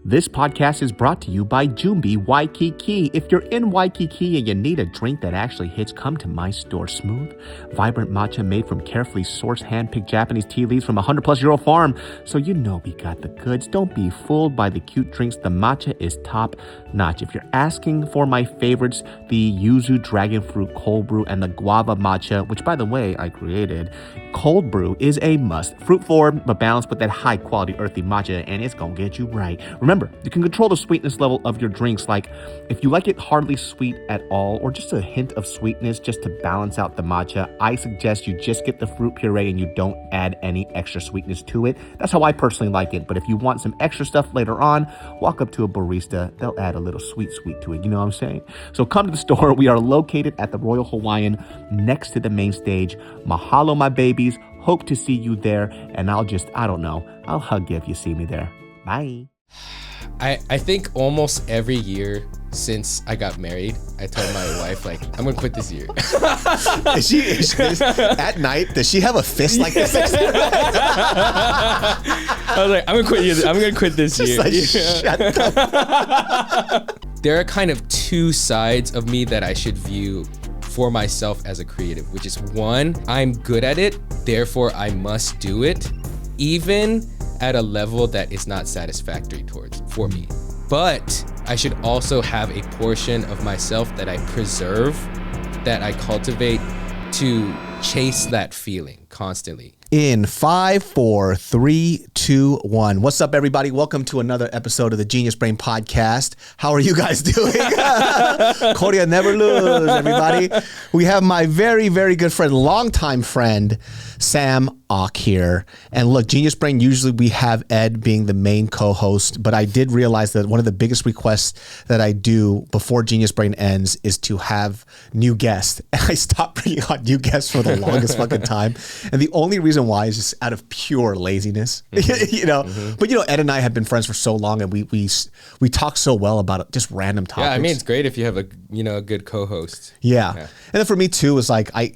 This podcast is brought to you by Jumbi Waikiki. If you're in Waikiki and you need a drink that actually hits, come to my store. Smooth, vibrant matcha made from carefully sourced, hand-picked Japanese tea leaves from a 100-plus-year-old farm. So you know we got the goods. Don't be fooled by the cute drinks. The matcha is top-notch. If you're asking for my favorites, the yuzu dragon fruit cold brew and the guava matcha, which, by the way, I created, cold brew is a must. Fruit forward, but balanced with that high-quality earthy matcha, and it's gonna get you right. Remember, you can control the sweetness level of your drinks. Like, if you like it hardly sweet at all, or just a hint of sweetness just to balance out the matcha, I suggest you just get the fruit puree and you don't add any extra sweetness to it. That's how I personally like it. But if you want some extra stuff later on, walk up to a barista. They'll add a little sweet to it. You know what I'm saying? So come to the store. We are located at the Royal Hawaiian next to the main stage. Mahalo, my babies. Hope to see you there. And I'll hug you if you see me there. Bye. I think almost every year since I got married, I told my wife, like, I'm gonna quit this year. Is she at night, does she have a fist like this? I was like, I'm gonna quit this year. Like, shut up. There are kind of two sides of me that I should view for myself as a creative, which is one, I'm good at it, therefore I must do it, even at a level that is not satisfactory for me. But I should also have a portion of myself that I preserve, that I cultivate to chase that feeling constantly. In 5, 4, 3, 2, 1. What's up, everybody? Welcome to another episode of the Genius Brain Podcast. How are you guys doing? Korea never lose, everybody. We have my very, very good friend, longtime friend, Sam Ock here. And look, Genius Brain, usually we have Ed being the main co-host, but I did realize that one of the biggest requests that I do before Genius Brain ends is to have new guests. And I stopped bringing on new guests for the longest fucking time. And the only reason why is just out of pure laziness, you know. Mm-hmm. But you know, Ed and I have been friends for so long, and we talk so well about just random topics. Yeah, I mean, it's great if you have a good co-host. Yeah. And then for me too, it's like I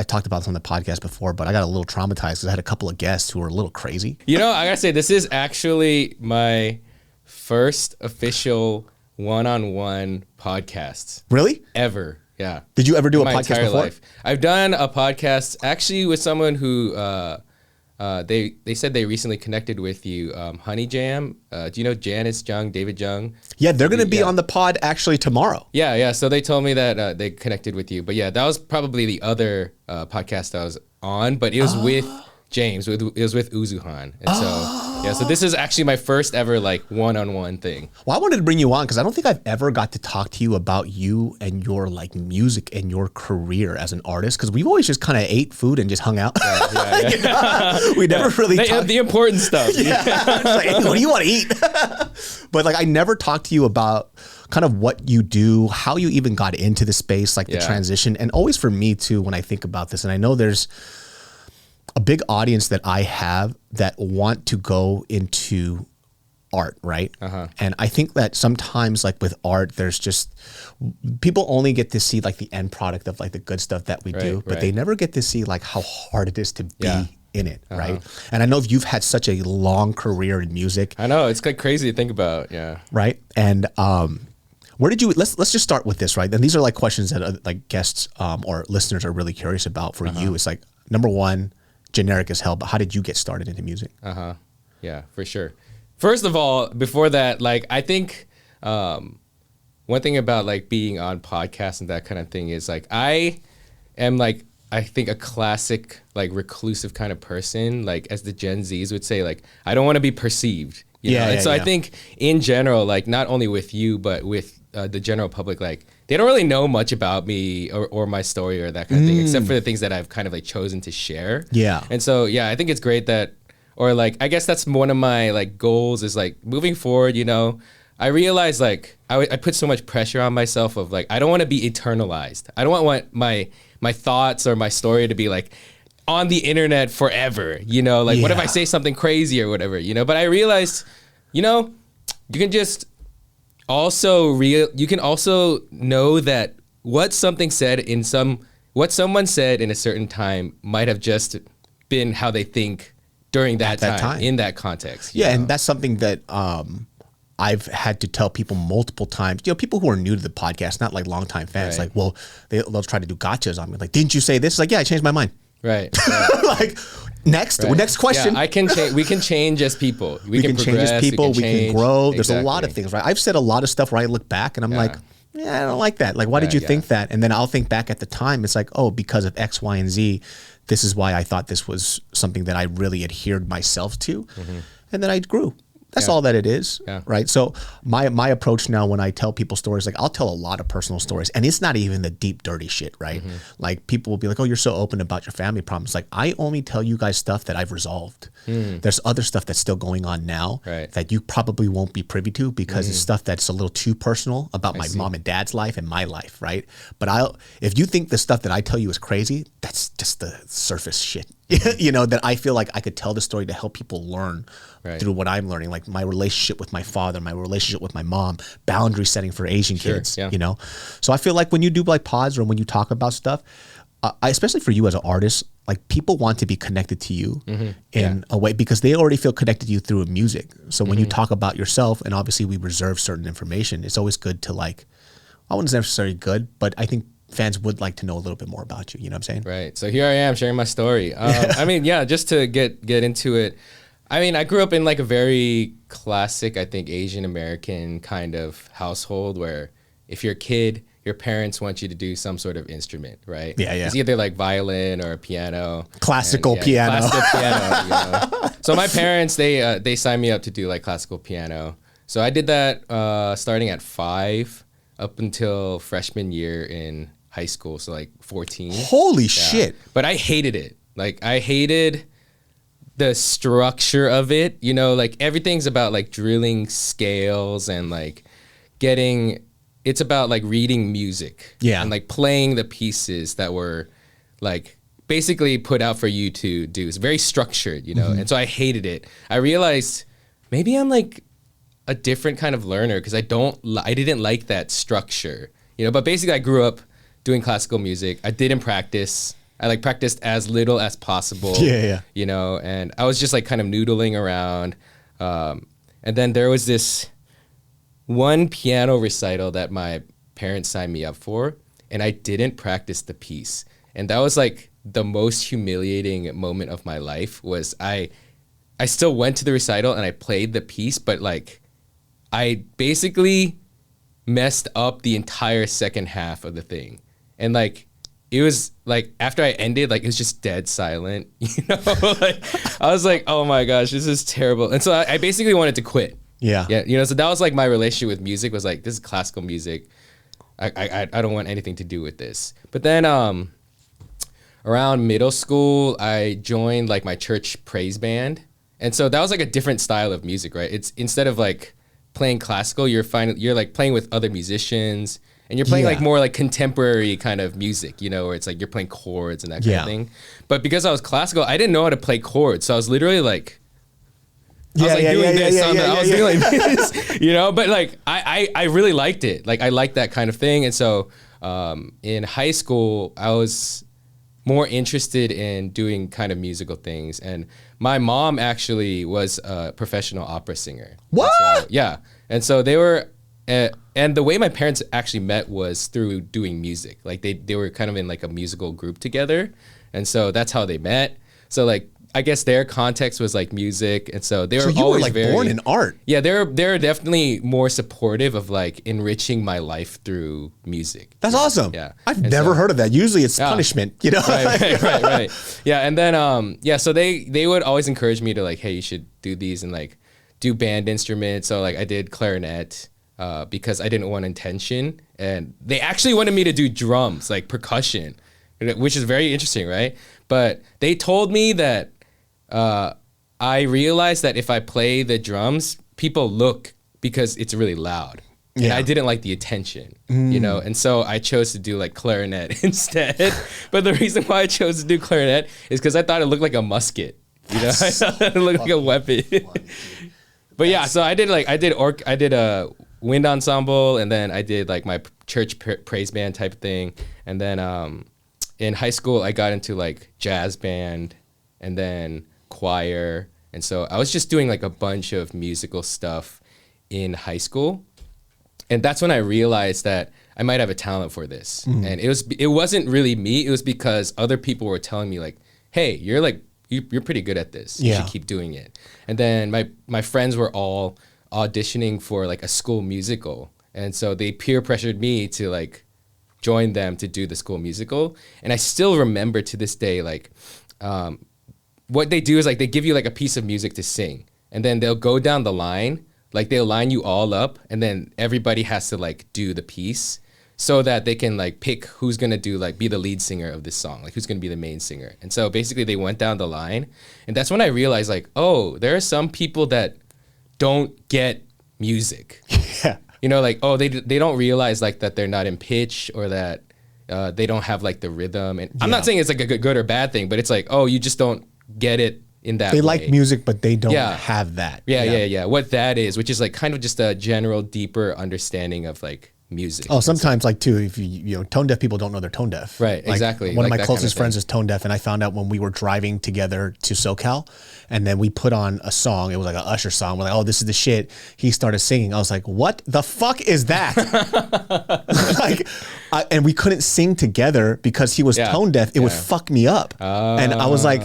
talked about this on the podcast before, but I got a little traumatized because I had a couple of guests who were a little crazy. You know, I gotta say, this is actually my first official one-on-one podcast. Really? Ever. Yeah. Did you ever do a podcast entire before? Life. I've done a podcast actually with someone who they said they recently connected with you, Honey Jam. Do you know Janice Jung, David Jung? Yeah, they're going to be on the pod actually tomorrow. Yeah. So they told me that they connected with you. But yeah, that was probably the other podcast I was on, but it was with James. It was with Uzuhan. And so this is actually my first ever like one-on-one thing. Well, I wanted to bring you on because I don't think I've ever got to talk to you about you and your like music and your career as an artist, because we've always just kind of ate food and just hung out. Yeah. You know? We never really talked. The important stuff. Yeah. It's like, hey, what do you want to eat? But like, I never talked to you about kind of what you do, how you even got into the space, like the transition. And always for me too, when I think about this, and I know there's a big audience that I have that want to go into art, right? Uh-huh. And I think that sometimes like with art, there's just, people only get to see like the end product of like the good stuff that we do, but they never get to see like how hard it is to be in it, right? And I know you've had such a long career in music. I know, it's like crazy to think about, Right? And where did you, let's just start with this, right? And these are like questions that like guests or listeners are really curious about for you. It's like, number one, generic as hell, but how did you get started into music? Yeah, for sure. First of all, before that, like, I think one thing about like being on podcasts and that kind of thing is like, I am like, I think a classic like reclusive kind of person, like as the Gen Zs would say, like, I don't want to be perceived. You know? And so I think in general, like not only with you, but with the general public, like they don't really know much about me or my story or that kind of thing, except for the things that I've kind of like chosen to share. Yeah. And so, yeah, I think it's great that, or like, I guess that's one of my like goals is like moving forward, you know, I realized like I put so much pressure on myself of like, I don't want to be eternalized. I don't want my thoughts or my story to be like on the internet forever, you know, like what if I say something crazy or whatever, you know, but I realized, you know, you can just you can also know that what someone said in a certain time might have just been how they think during that time in that context. Yeah, and that's something that I've had to tell people multiple times, people who are new to the podcast, not like longtime fans, Right. like, well, they'll try to do gotchas on me. Like, didn't you say this? Like, yeah, I changed my mind. Right. Like, next question. Yeah, I can change. We can change as people. We can change as people. We can grow. There's a lot of Exactly. things, right? I've said a lot of stuff where I look back and I'm like, yeah, I don't like that. Like, why did you think that? And then I'll think back at the time. It's like, oh, because of X, Y, and Z, this is why I thought this was something that I really adhered myself to. And then I grew. That's all that it is, right? So my approach now when I tell people stories, like I'll tell a lot of personal stories, and it's not even the deep, dirty shit, right? Like people will be like, oh, you're so open about your family problems. Like I only tell you guys stuff that I've resolved. There's other stuff that's still going on now that you probably won't be privy to because it's stuff that's a little too personal about my mom and dad's life and my life, right? But if you think the stuff that I tell you is crazy, that's just the surface shit, that I feel like I could tell the story to help people learn through what I'm learning, like my relationship with my father, my relationship with my mom, boundary setting for Asian kids, So I feel like when you do like pods or when you talk about stuff, especially for you as an artist, like people want to be connected to you in a way because they already feel connected to you through music. So when you talk about yourself, and obviously we reserve certain information, it's always good to like, I wouldn't necessarily good, but I think fans would like to know a little bit more about you. You know what I'm saying? Right. So here I am sharing my story. I mean, just to get into it. I mean, I grew up in like a very classic, I think, Asian American kind of household where if you're a kid, your parents want you to do some sort of instrument, right? Yeah. It's either like violin or piano. Classical piano. Classical piano. So my parents, they signed me up to do like classical piano. So I did that starting at 5 up until freshman year in high school, so like 14. Holy shit. But I hated it. Like I hated the structure of it, like everything's about like drilling scales and like it's about like reading music and like playing the pieces that were like basically put out for you to do. It's very structured, and so I hated it. I realized maybe I'm like a different kind of learner because I didn't like that structure, but basically I grew up doing classical music. I didn't practice. I like practiced as little as possible. And I was just like kind of noodling around. And then there was this one piano recital that my parents signed me up for, and I didn't practice the piece. And that was like the most humiliating moment of my life. Was I still went to the recital and I played the piece, but like I basically messed up the entire second half of the thing. And like it was like after I ended, like it was just dead silent, like I was like, oh my gosh, this is terrible. And so I basically wanted to quit. So that was like my relationship with music was like, this is classical music. I don't want anything to do with this. But then around middle school, I joined like my church praise band. And so that was like a different style of music, right? It's instead of like playing classical, you're like playing with other musicians. And you're playing like more like contemporary kind of music, where it's like you're playing chords and that kind of thing. But because I was classical, I didn't know how to play chords. So I was literally like, doing this. I was doing like this, But like I really liked it. Like I liked that kind of thing. And so in high school, I was more interested in doing kind of musical things. And my mom actually was a professional opera singer. What? And so they were. And the way my parents actually met was through doing music. Like they were kind of in like a musical group together. And so that's how they met. So like, I guess their context was like music. And so they were always were like born in art. Yeah, they're definitely more supportive of like enriching my life through music. That's awesome. Yeah. I've never heard of that. Usually it's punishment, Right. Yeah. And then, so they would always encourage me to like, hey, you should do these and like do band instruments. So like I did clarinet. Because I didn't want intention, and they actually wanted me to do drums, like percussion, which is very interesting, right? But they told me that I realized that if I play the drums, people look because it's really loud. And I didn't like the attention, and so I chose to do like clarinet instead. But the reason why I chose to do clarinet is because I thought it looked like a musket, I thought it looked like a weapon. But yeah, so I did a wind ensemble, and then I did like my church praise band type of thing. And then in high school, I got into like jazz band and then choir. And so I was just doing like a bunch of musical stuff in high school. And that's when I realized that I might have a talent for this. And it wasn't really me. It was because other people were telling me like, hey, you're pretty good at this. You should keep doing it. And then my friends were all auditioning for like a school musical. And so they peer pressured me to like join them to do the school musical. And I still remember to this day, like what they do is like they give you like a piece of music to sing. And then they'll go down the line. Like they'll line you all up and then everybody has to like do the piece so that they can like pick who's gonna do like be the lead singer of this song, like who's gonna be the main singer. And so basically they went down the line and that's when I realized like, oh, there are some people that don't get music. Yeah. You know, like, oh, they don't realize like that they're not in pitch or that they don't have like the rhythm. And I'm not saying it's like a good or bad thing, but it's like, oh, you just don't get it in that They way. like music, but they don't have that. Yeah. What that is, which is like kind of just a general deeper understanding of like music. Oh, sometimes like too, if you know, tone deaf people don't know they're tone deaf. Right, like, exactly. One like of my that closest kind of friends is tone deaf, and I found out when we were driving together to SoCal, and then we put on a song. It was like an Usher song. We're like, oh, this is the shit. He started singing. I was like, what the fuck is that? And we couldn't sing together because he was tone deaf. It would fuck me up. And I was like,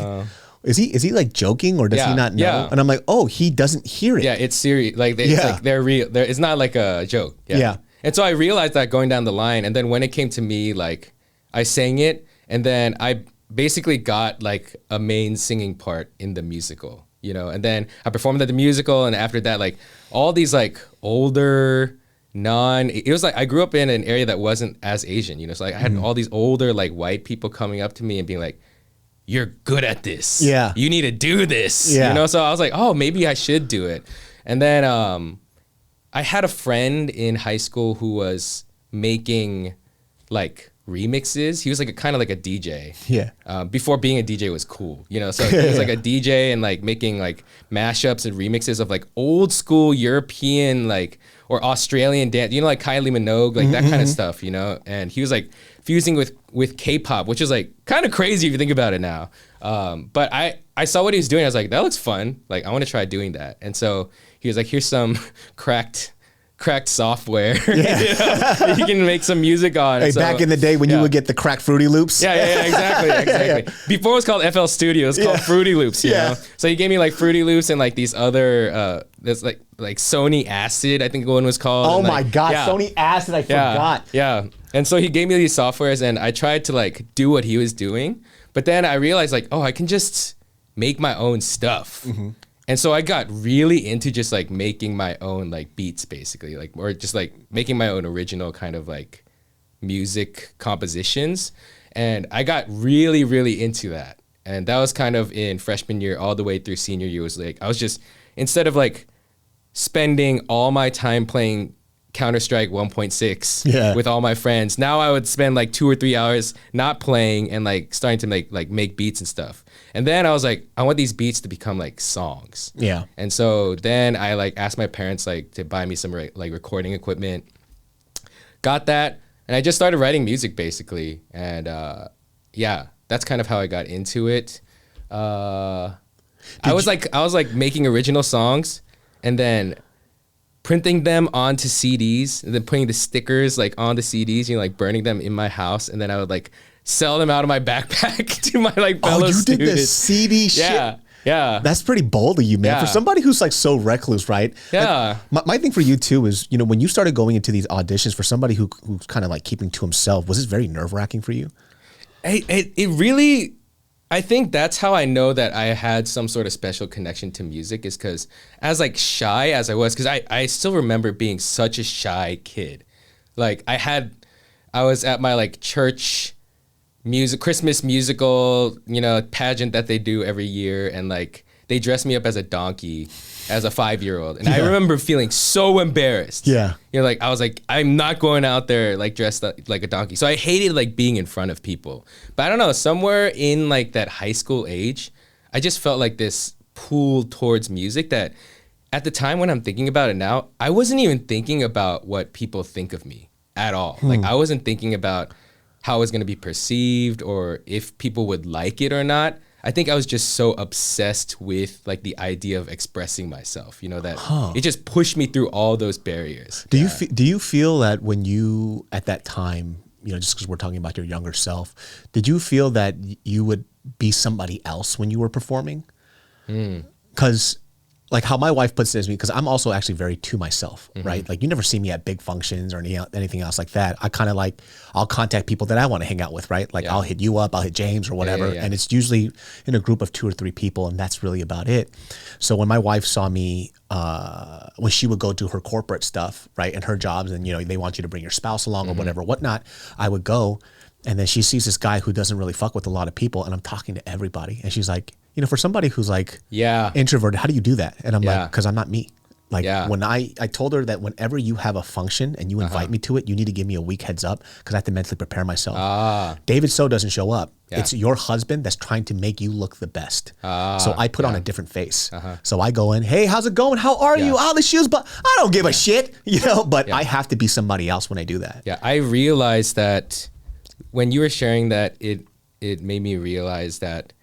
is he like joking or does he not know? Yeah. And I'm like, oh, he doesn't hear it. Yeah, it's serious. Like, it's like they're real. It's not like a joke. Yeah. And so I realized that going down the line. And then when it came to me, like I sang it and then I basically got like a main singing part in the musical, you know, and then I performed at the musical. And after that, like all these like older it was like I grew up in an area that wasn't as Asian, you know, so like I had all these older like white people coming up to me and being like, you're good at this. Yeah. You need to do this. Yeah. You know, so I was like, oh, maybe I should do it. And then I had a friend in high school who was making like remixes. He was like kind of like a DJ. Yeah. Before being a DJ was cool, you know. So he was like a DJ and like making like mashups and remixes of like old school European like or Australian dance, you know, like Kylie Minogue, like that kind of stuff, you know. And he was like fusing with K-pop, which is like kind of crazy if you think about it now. But I saw what he was doing. I was like, that looks fun. Like I want to try doing that. And so he was like, here's some cracked software that you can make some music on. Hey, so, back in the day when you would get the cracked Fruity Loops. Yeah, exactly. Before it was called FL Studio, it's called Fruity Loops, you know? So he gave me like Fruity Loops and like these other, there's like Sony Acid, I think one was called. Oh and, my God, Sony Acid, I forgot. Yeah, and so he gave me these softwares and I tried to like do what he was doing, but then I realized like, oh, I can just make my own stuff. And so I got really into just like making my own like beats basically, like, or just like making my own original kind of like music compositions. And I got really, really into that. And that was kind of in freshman year all the way through senior year. Was like, I was just, instead of like spending all my time playing Counter-Strike 1.6 with all my friends, now I would spend like 2 or 3 hours not playing and like starting to make beats and stuff. And then I was like, I want these beats to become like songs. Yeah. And so then I like asked my parents like to buy me some like recording equipment. Got that, and I just started writing music basically. And yeah, that's kind of how I got into it. I was like making original songs and then printing them onto CDs and then putting the stickers like on the CDs, you know, like burning them in my house, and then I would like sell them out of my backpack to my like fellow students. Did the CD shit? Yeah. That's pretty bold of you, man. Yeah. For somebody who's like so recluse, right? Yeah. Like, my thing for you too is, you know, when you started going into these auditions for somebody who's kind of like keeping to himself, was this very nerve-wracking for you? It really, I think that's how I know that I had some sort of special connection to music, is because as like shy as I was, because I still remember being such a shy kid. Like I was at my like church Christmas musical, you know, pageant that they do every year, and like they dressed me up as a donkey as a 5-year-old, and I remember feeling so embarrassed. Yeah, you know, like I was like, I'm not going out there like dressed like a donkey. So I hated like being in front of people. But I don't know, somewhere in like that high school age, I just felt like this pull towards music that at the time, when I'm thinking about it now, I wasn't even thinking about what people think of me at all. Like I wasn't thinking about how it's going to be perceived or if people would like it or not. I think I was just so obsessed with like the idea of expressing myself, you know, that it just pushed me through all those barriers. Do you feel that when you, at that time, you know, just because we're talking about your younger self, did you feel that you would be somebody else when you were performing? Because like how my wife puts it to me, because I'm also actually very to myself, right? Like you never see me at big functions or anything else like that. I kind of like, I'll contact people that I want to hang out with, right? Like I'll hit you up, I'll hit James or whatever. And it's usually in a group of 2 or 3 people, and that's really about it. So when my wife saw me, when she would go do her corporate stuff, right, and her jobs, and you know, they want you to bring your spouse along or whatever, whatnot, I would go, and then she sees this guy who doesn't really fuck with a lot of people, and I'm talking to everybody, and she's like, you know, for somebody who's like introverted, how do you do that? And I'm like, because I'm not me. Like when I told her that whenever you have a function and you invite me to it, you need to give me a week heads up because I have to mentally prepare myself. David So doesn't show up. It's your husband that's trying to make you look the best. So I put on a different face. So I go in, hey, how's it going? How are you? Oh, the shoes, but I don't give a shit, you know, but I have to be somebody else when I do that. Yeah, I realized that when you were sharing that, it made me realize that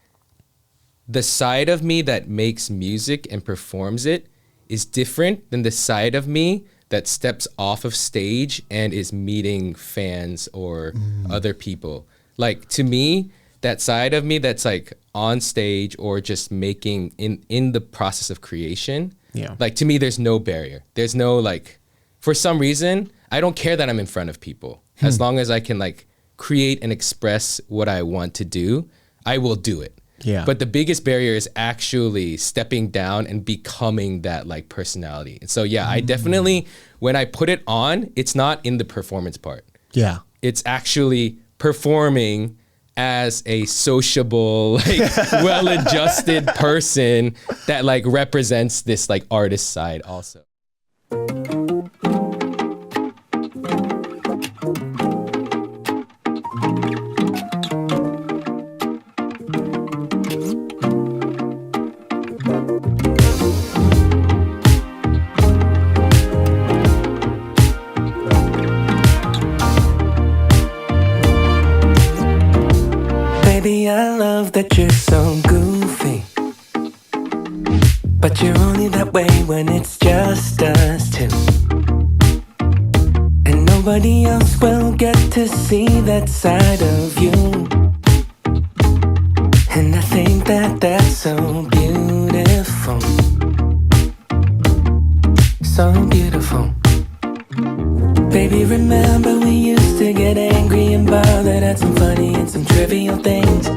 the side of me that makes music and performs it is different than the side of me that steps off of stage and is meeting fans or other people. Like to me, that side of me that's like on stage or just making in the process of creation, like to me, there's no barrier. There's no like, for some reason, I don't care that I'm in front of people. As long as I can like create and express what I want to do, I will do it. Yeah. But the biggest barrier is actually stepping down and becoming that like personality. And so, I definitely, when I put it on, it's not in the performance part. Yeah. It's actually performing as a sociable, like well-adjusted person that like represents this like artist side also. Baby, I love that you're so goofy, but you're only that way when it's just us two, and nobody else will get to see that side of you. And I think that that's so beautiful, so beautiful. Baby, remember we used to get angry and bothered at some funny and some trivial things.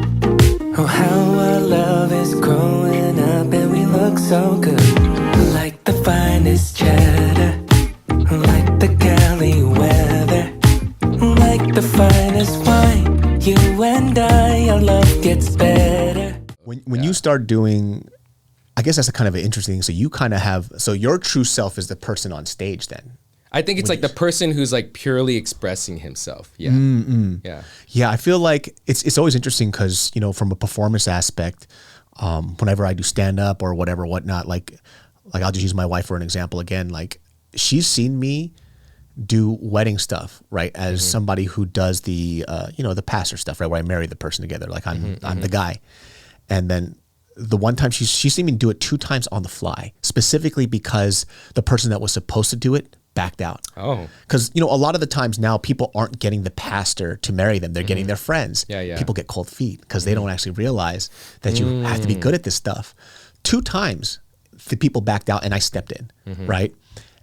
Oh, how our love is growing up and we look so good, like the finest cheddar, like the Cali weather, like the finest wine. You and I, our love gets better. When you start doing, I guess that's a kind of an interesting thing. So you kind of have, so your true self is the person on stage then. I think it's like the person who's like purely expressing himself. Yeah. Yeah, I feel like it's always interesting because, you know, from a performance aspect, whenever I do stand up or whatever, whatnot, like I'll just use my wife for an example again. Like she's seen me do wedding stuff, right? As somebody who does the, you know, the pastor stuff, right? Where I marry the person together. Like I'm the guy. And then the one time she's seen me do it 2 times on the fly, specifically because the person that was supposed to do it backed out. Oh. Because, you know, a lot of the times now people aren't getting the pastor to marry them. They're getting their friends. Yeah. People get cold feet because they don't actually realize that you have to be good at this stuff. 2 times the people backed out and I stepped in, right?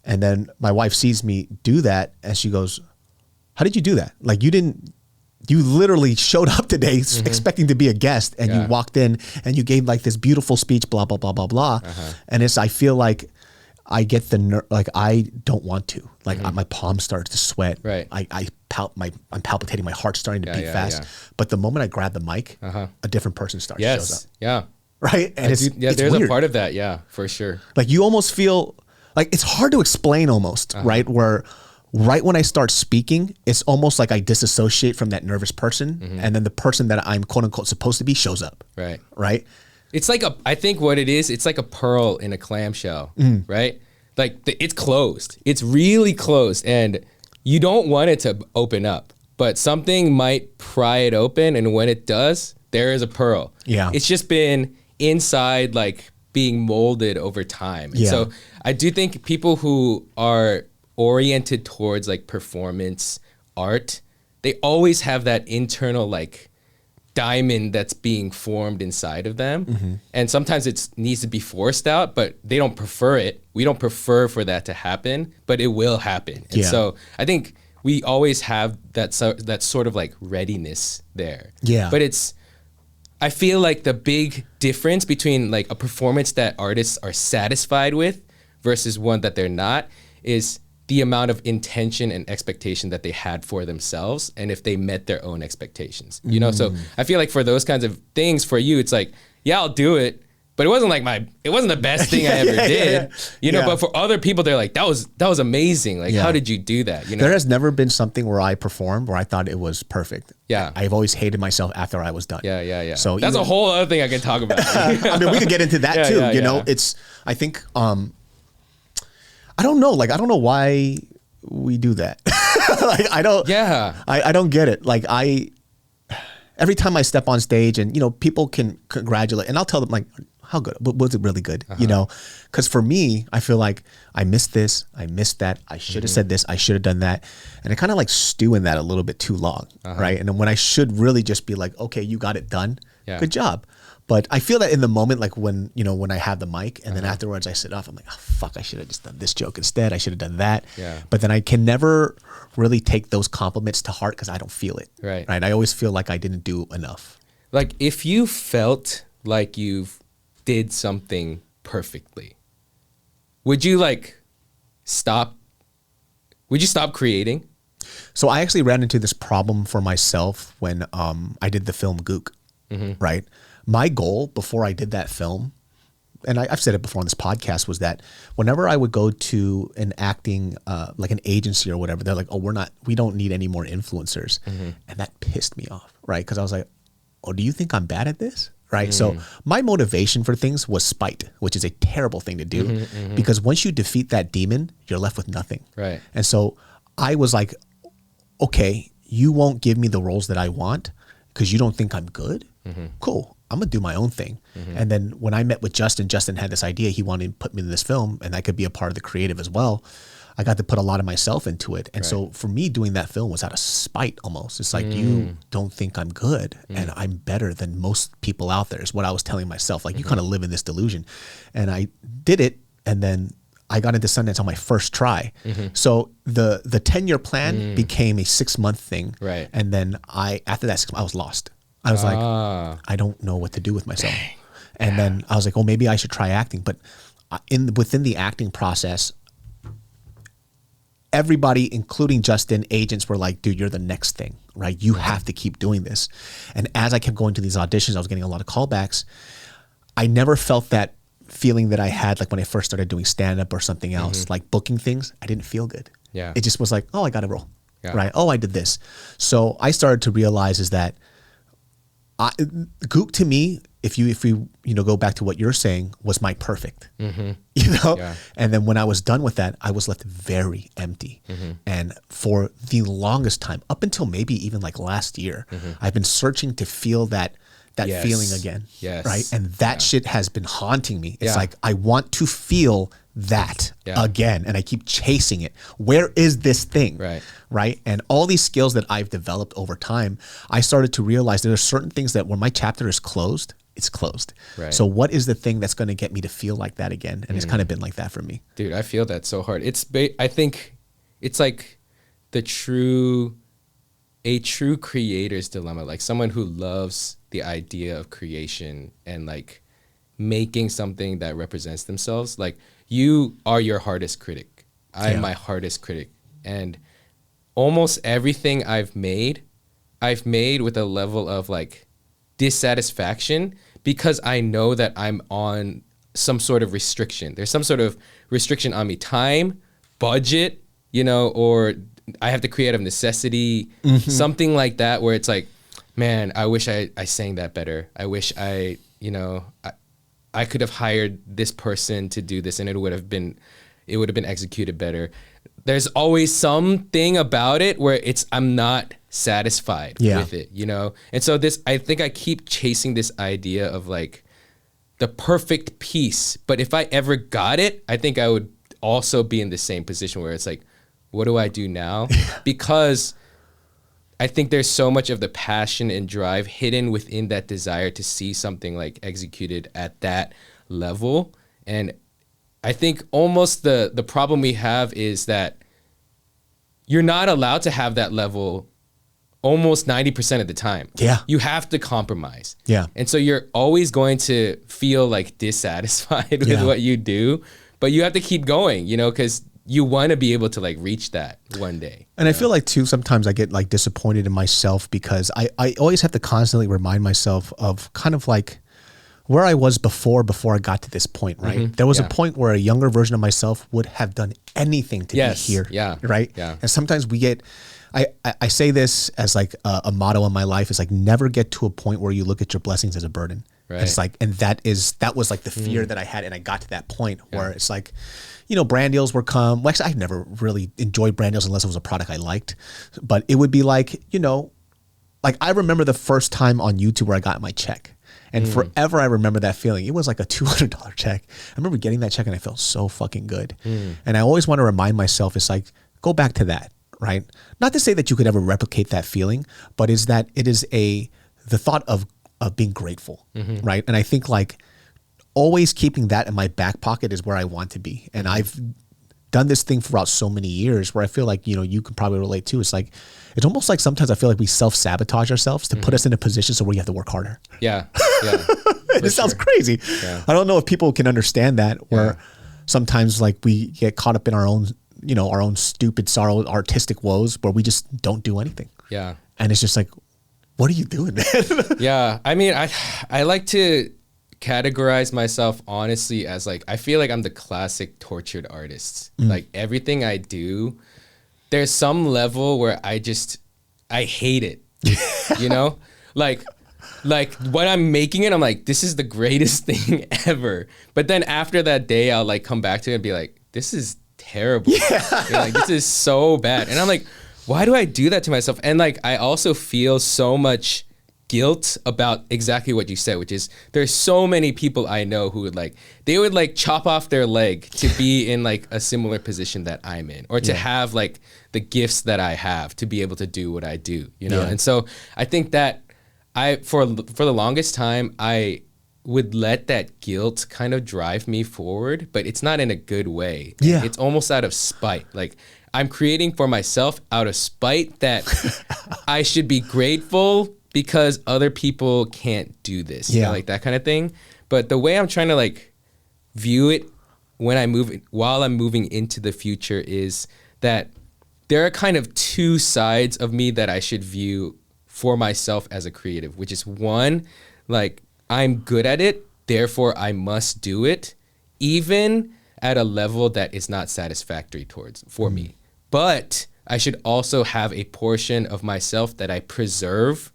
And then my wife sees me do that and she goes, how did you do that? Like you literally showed up today expecting to be a guest and you walked in and you gave like this beautiful speech, blah, blah, blah, blah, blah. And I feel like I get like I don't want to. Like my palm starts to sweat. Right. I'm palpitating. My heart's starting to beat fast. Yeah. But the moment I grab the mic, a different person shows up. Yeah. Right. And it's there's weird. A part of that. Yeah, for sure. Like you almost feel like it's hard to explain almost, right? Where right when I start speaking, it's almost like I disassociate from that nervous person, and then the person that I'm quote unquote supposed to be shows up. Right. Right. It's like I think what it is, it's like a pearl in a clamshell, right? Like it's closed. It's really closed and you don't want it to open up, but something might pry it open. And when it does, there is a pearl. Yeah. It's just been inside, like being molded over time. And so I do think people who are oriented towards like performance art, they always have that internal like diamond that's being formed inside of them. And sometimes it needs to be forced out, but they don't prefer it. We don't prefer for that to happen, but it will happen. And so I think we always have that sort of like readiness there. Yeah. But I feel like the big difference between like a performance that artists are satisfied with versus one that they're not is the amount of intention and expectation that they had for themselves and if they met their own expectations, you know? So I feel like for those kinds of things, for you, it's like, yeah, I'll do it, but it wasn't the best thing I ever did, you know? But for other people, they're like, that was amazing. Like, how did you do that? You know? There has never been something where I performed where I thought it was perfect. Yeah. I've always hated myself after I was done. Yeah. So that's a whole other thing I can talk about. I mean, we could get into that too. You know, I think, I don't know. Like, I don't know why we do that. Like, I don't. Yeah. I don't get it. Like, every time I step on stage and, you know, people can congratulate and I'll tell them like, how good, was it really good? You know, because for me, I feel like I missed this, I missed that, I should have said this, I should have done that. And I kind of like stew in that a little bit too long. Right. And then when I should really just be like, okay, you got it done. Good job. But I feel that in the moment, like when I have the mic and then afterwards I sit off, I'm like, oh, fuck, I should have just done this joke instead. I should have done that. But then I can never really take those compliments to heart because I don't feel it. Right. I always feel like I didn't do enough. Like if you felt like you did something perfectly, would you stop creating? So I actually ran into this problem for myself when I did the film Gook, right? My goal before I did that film, and I've said it before on this podcast, was that whenever I would go to an acting, like an agency or whatever, they're like, oh, we don't need any more influencers. And that pissed me off, right? Because I was like, oh, do you think I'm bad at this? Right. So my motivation for things was spite, which is a terrible thing to do because once you defeat that demon, you're left with nothing. Right. And so I was like, okay, you won't give me the roles that I want because you don't think I'm good. Cool. I'm going to do my own thing. And then when I met with Justin had this idea. He wanted to put me in this film and I could be a part of the creative as well. I got to put a lot of myself into it. And so for me, doing that film was out of spite almost. It's like, you don't think I'm good and I'm better than most people out there is what I was telling myself. Like, you kind of live in this delusion. And I did it. And then I got into Sundance on my first try. So the 10-year plan became a 6-month thing. Right. And then after that 6 months, I was lost. I was like, I don't know what to do with myself. And then I was like, oh, maybe I should try acting. But within the acting process, everybody, including Justin, agents were like, dude, you're the next thing, right? You have to keep doing this. And as I kept going to these auditions, I was getting a lot of callbacks. I never felt that feeling that I had like when I first started doing stand-up or something else, like booking things. I didn't feel good. Yeah. It just was like, oh, I got a role, right? Oh, I did this. So I started to realize is that Gook to me, if we go back to what you're saying, was my perfect, and then when I was done with that, I was left very empty. And for the longest time, up until maybe even like last year, I've been searching to feel that feeling again, right? And that shit has been haunting me. It's like, I want to feel that again, and I keep chasing it. Where is this thing? Right? And all these skills that I've developed over time, I started to realize there are certain things that when my chapter is closed, it's closed. Right. So what is the thing that's going to get me to feel like that again? And it's kind of been like that for me. Dude, I feel that so hard. I think it's like a true creator's dilemma, like someone who loves the idea of creation and like making something that represents themselves. Like, you are your hardest critic. I am my hardest critic. And almost everything I've made with a level of like dissatisfaction because I know that I'm on some sort of restriction. There's some sort of restriction on me, time, budget, or I have to create out of necessity, something like that, where it's like, man, I wish I sang that better. I wish I could have hired this person to do this and it would have been executed better. There's always something about it where I'm not satisfied Yeah. with it, you know? And so I think I keep chasing this idea of like the perfect piece. But if I ever got it, I think I would also be in the same position where it's like, what do I do now? Because I think there's so much of the passion and drive hidden within that desire to see something like executed at that level. And I think almost the problem we have is that you're not allowed to have that level almost 90% of the time. Yeah. You have to compromise. Yeah. And so you're always going to feel like dissatisfied with Yeah. what you do, but you have to keep going, you know, because you want to be able to like reach that one day. And I feel like too, sometimes I get like disappointed in myself because I always have to constantly remind myself of kind of like where I was before I got to this point, right? Mm-hmm. There was a point where a younger version of myself would have done anything to Yes. be here. Yeah. Right. Yeah. And sometimes we get, I say this as like a motto in my life is like, never get to a point where you look at your blessings as a burden. Right. And it's like, and that was like the fear that I had. And I got to that point where it's like, you know, brand deals were come. Well, actually, I've never really enjoyed brand deals unless it was a product I liked. But it would be like, you know, like I remember the first time on YouTube where I got my check. And forever I remember that feeling. It was like a $200 check. I remember getting that check and I felt so fucking good. And I always want to remind myself, it's like, go back to that, right? Not to say that you could ever replicate that feeling, but is that it is the thought of being grateful, right? And I think like always keeping that in my back pocket is where I want to be. And I've done this thing throughout so many years where I feel like, you know, you can probably relate to. It's like, it's almost like sometimes I feel like we self-sabotage ourselves to put us in a position so where you have to work harder. Yeah. Yeah. It sounds crazy. Yeah. I don't know if people can understand that where sometimes like we get caught up in our own, you know, our own stupid sorrow, artistic woes where we just don't do anything. Yeah. And it's just like, what are you doing, man? Yeah. I mean, I like to categorize myself honestly as like, I feel like I'm the classic tortured artist. Like everything I do, there's some level where I hate it, you know? Like when I'm making it, I'm like, this is the greatest thing ever. But then after that day, I'll like come back to it and be like, this is terrible. Yeah. You're like, this is so bad. And I'm like, why do I do that to myself? And like, I also feel so much guilt about exactly what you said, which is there's so many people I know who they would chop off their leg to be in like a similar position that I'm in, or to have like the gifts that I have to be able to do what I do, you know? And so I think that for the longest time, I would let that guilt kind of drive me forward, but it's not in a good way. Yeah. It's almost out of spite. Like I'm creating for myself out of spite that I should be grateful because other people can't do this, you know, like that kind of thing. But the way I'm trying to like view it while I'm moving into the future is that there are kind of two sides of me that I should view for myself as a creative, which is one, like I'm good at it, therefore I must do it, even at a level that is not satisfactory for me. But I should also have a portion of myself that I preserve,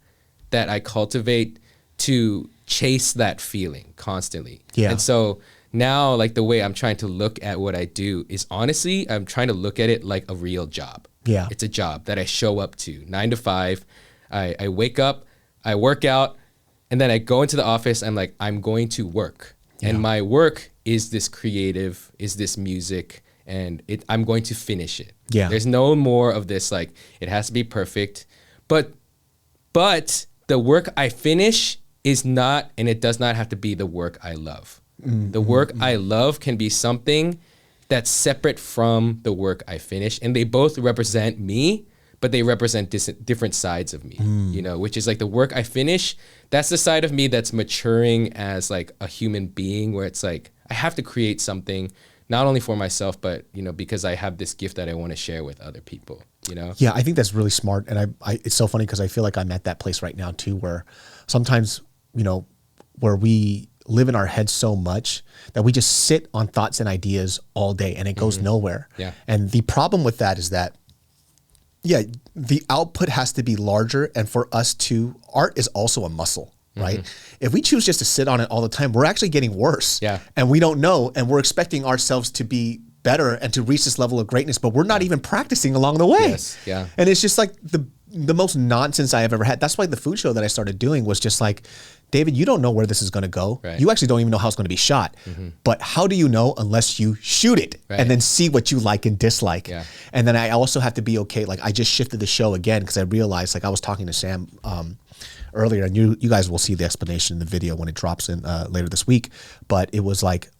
that I cultivate to chase that feeling constantly. Yeah. And so now, like the way I'm trying to look at what I do is honestly, I'm trying to look at it like a real job. Yeah. It's a job that I show up to 9 to 5. I wake up, I work out, and then I go into the office. I'm like, I'm going to work. Yeah. And my work is this creative, is this music, and I'm going to finish it. Yeah. There's no more of this, like, it has to be perfect. But the work I finish is not, and it does not have to be the work I love. Mm-hmm. The work I love can be something that's separate from the work I finish. And they both represent me, but they represent different sides of me, you know, which is like the work I finish, that's the side of me that's maturing as like a human being, where it's like, I have to create something not only for myself, but, you know, because I have this gift that I want to share with other people, you know? Yeah, I think that's really smart. And it's so funny because I feel like I'm at that place right now too, where sometimes, you know, where we live in our heads so much that we just sit on thoughts and ideas all day and it goes nowhere. Yeah. And the problem with that is that, the output has to be larger. And for us art is also a muscle, right? If we choose just to sit on it all the time, we're actually getting worse. Yeah. And we don't know. And we're expecting ourselves to be better and to reach this level of greatness, but we're not even practicing along the way. Yes. Yeah. And it's just like the most nonsense I have ever had. That's why the food show that I started doing was just like, David, you don't know where this is going to go. Right. You actually don't even know how it's going to be shot. But how do you know unless you shoot it and then see what you like and dislike? Yeah. And then I also have to be okay. Like I just shifted the show again because I realized, like I was talking to Sam earlier, and you guys will see the explanation in the video when it drops in later this week. But it was like,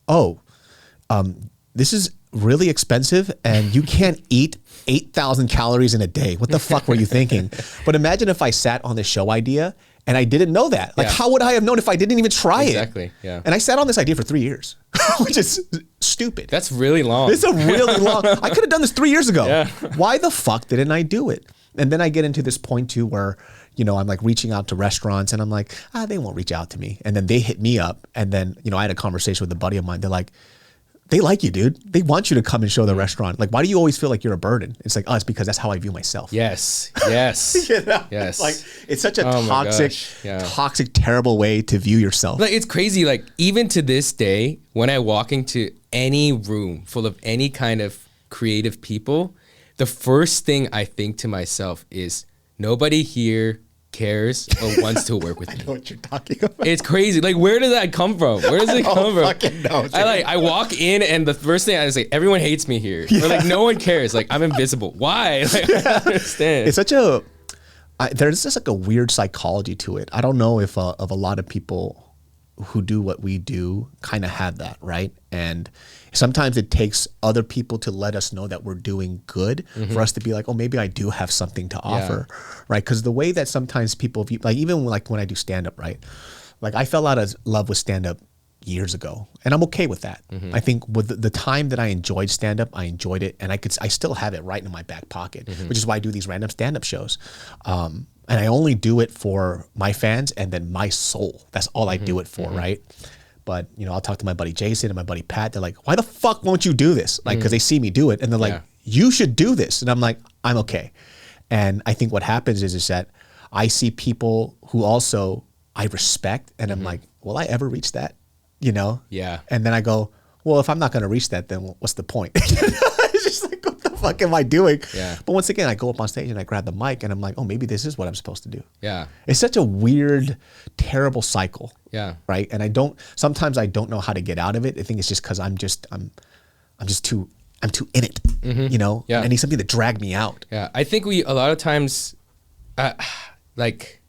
this is really expensive and you can't eat 8,000 calories in a day. What the fuck were you thinking? But imagine if I sat on the show idea and I didn't know that. Like, how would I have known if I didn't even try it? Exactly, yeah. And I sat on this idea for 3 years, which is stupid. That's really long. It's a really long, I could have done this 3 years ago. Yeah. Why the fuck didn't I do it? And then I get into this point too where, you know, I'm like reaching out to restaurants and I'm like, they won't reach out to me. And then they hit me up. And then, you know, I had a conversation with a buddy of mine. They're like, they like you, dude. They want you to come and show the restaurant. Like, why do you always feel like you're a burden? It's like, it's because that's how I view myself. Yes. You know? Yes. Like, it's such a toxic, toxic, terrible way to view yourself. Like, it's crazy. Like, even to this day, when I walk into any room full of any kind of creative people, the first thing I think to myself is, nobody here cares or wants to work with me. I know what you're talking about. It's crazy. Like, where did that come from? Where does it come from? Fucking know. I walk in and the first thing I say, everyone hates me here. Or like, no one cares. Like, I'm invisible. Why? Like, I don't understand. It's such there's just like a weird psychology to it. I don't know if of a lot of people who do what we do kind of have that, right? And sometimes it takes other people to let us know that we're doing good for us to be like, maybe I do have something to offer, right? Because the way that sometimes people view, like even like when I do stand-up, right? Like I fell out of love with stand-up years ago, and I'm okay with that. I think with the time that I enjoyed stand-up, I enjoyed it, and I still have it right in my back pocket, which is why I do these random stand-up shows. And I only do it for my fans and then my soul. That's all I do it for, right? But, you know, I'll talk to my buddy Jason and my buddy Pat. They're like, why the fuck won't you do this? Like, because they see me do it. And they're like, you should do this. And I'm like, I'm okay. And I think what happens is that I see people who also I respect. And I'm like, will I ever reach that? You know? Yeah. And then I go, well, if I'm not going to reach that, then what's the point? It's just like, what the fuck am I doing? Yeah. But once again, I go up on stage and I grab the mic and I'm like, maybe this is what I'm supposed to do. Yeah. It's such a weird, terrible cycle. Yeah. Right. And sometimes I don't know how to get out of it. I think it's just because I'm too in it, you know? Yeah. I need something to drag me out. Yeah. I think a lot of times, like,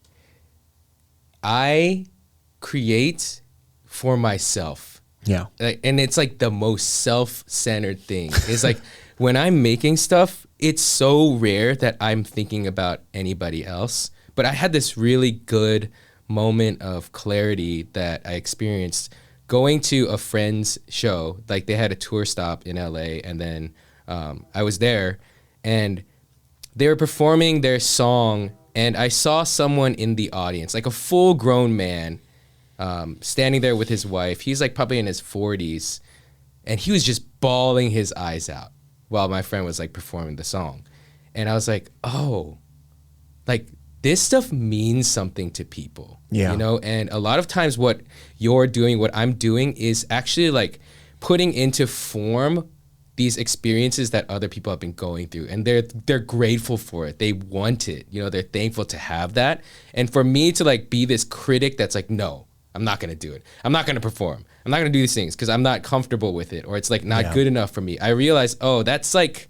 I create for myself. Yeah. Like, and it's like the most self-centered thing. It's like when I'm making stuff, it's so rare that I'm thinking about anybody else. But I had this really good moment of clarity that I experienced going to a friend's show. Like they had a tour stop in LA, and then I was there and they were performing their song, and I saw someone in the audience, like a full-grown man, standing there with his wife. He's like probably in his 40s, and he was just bawling his eyes out while my friend was like performing the song. And I was like, like this stuff means something to people, you know? And a lot of times what you're doing, what I'm doing is actually like putting into form these experiences that other people have been going through, and they're grateful for it. They want it, you know, they're thankful to have that. And for me to like be this critic that's like, no, I'm not gonna do it. I'm not gonna perform. I'm not gonna do these things because I'm not comfortable with it, or it's like not good enough for me. I realize, that's like,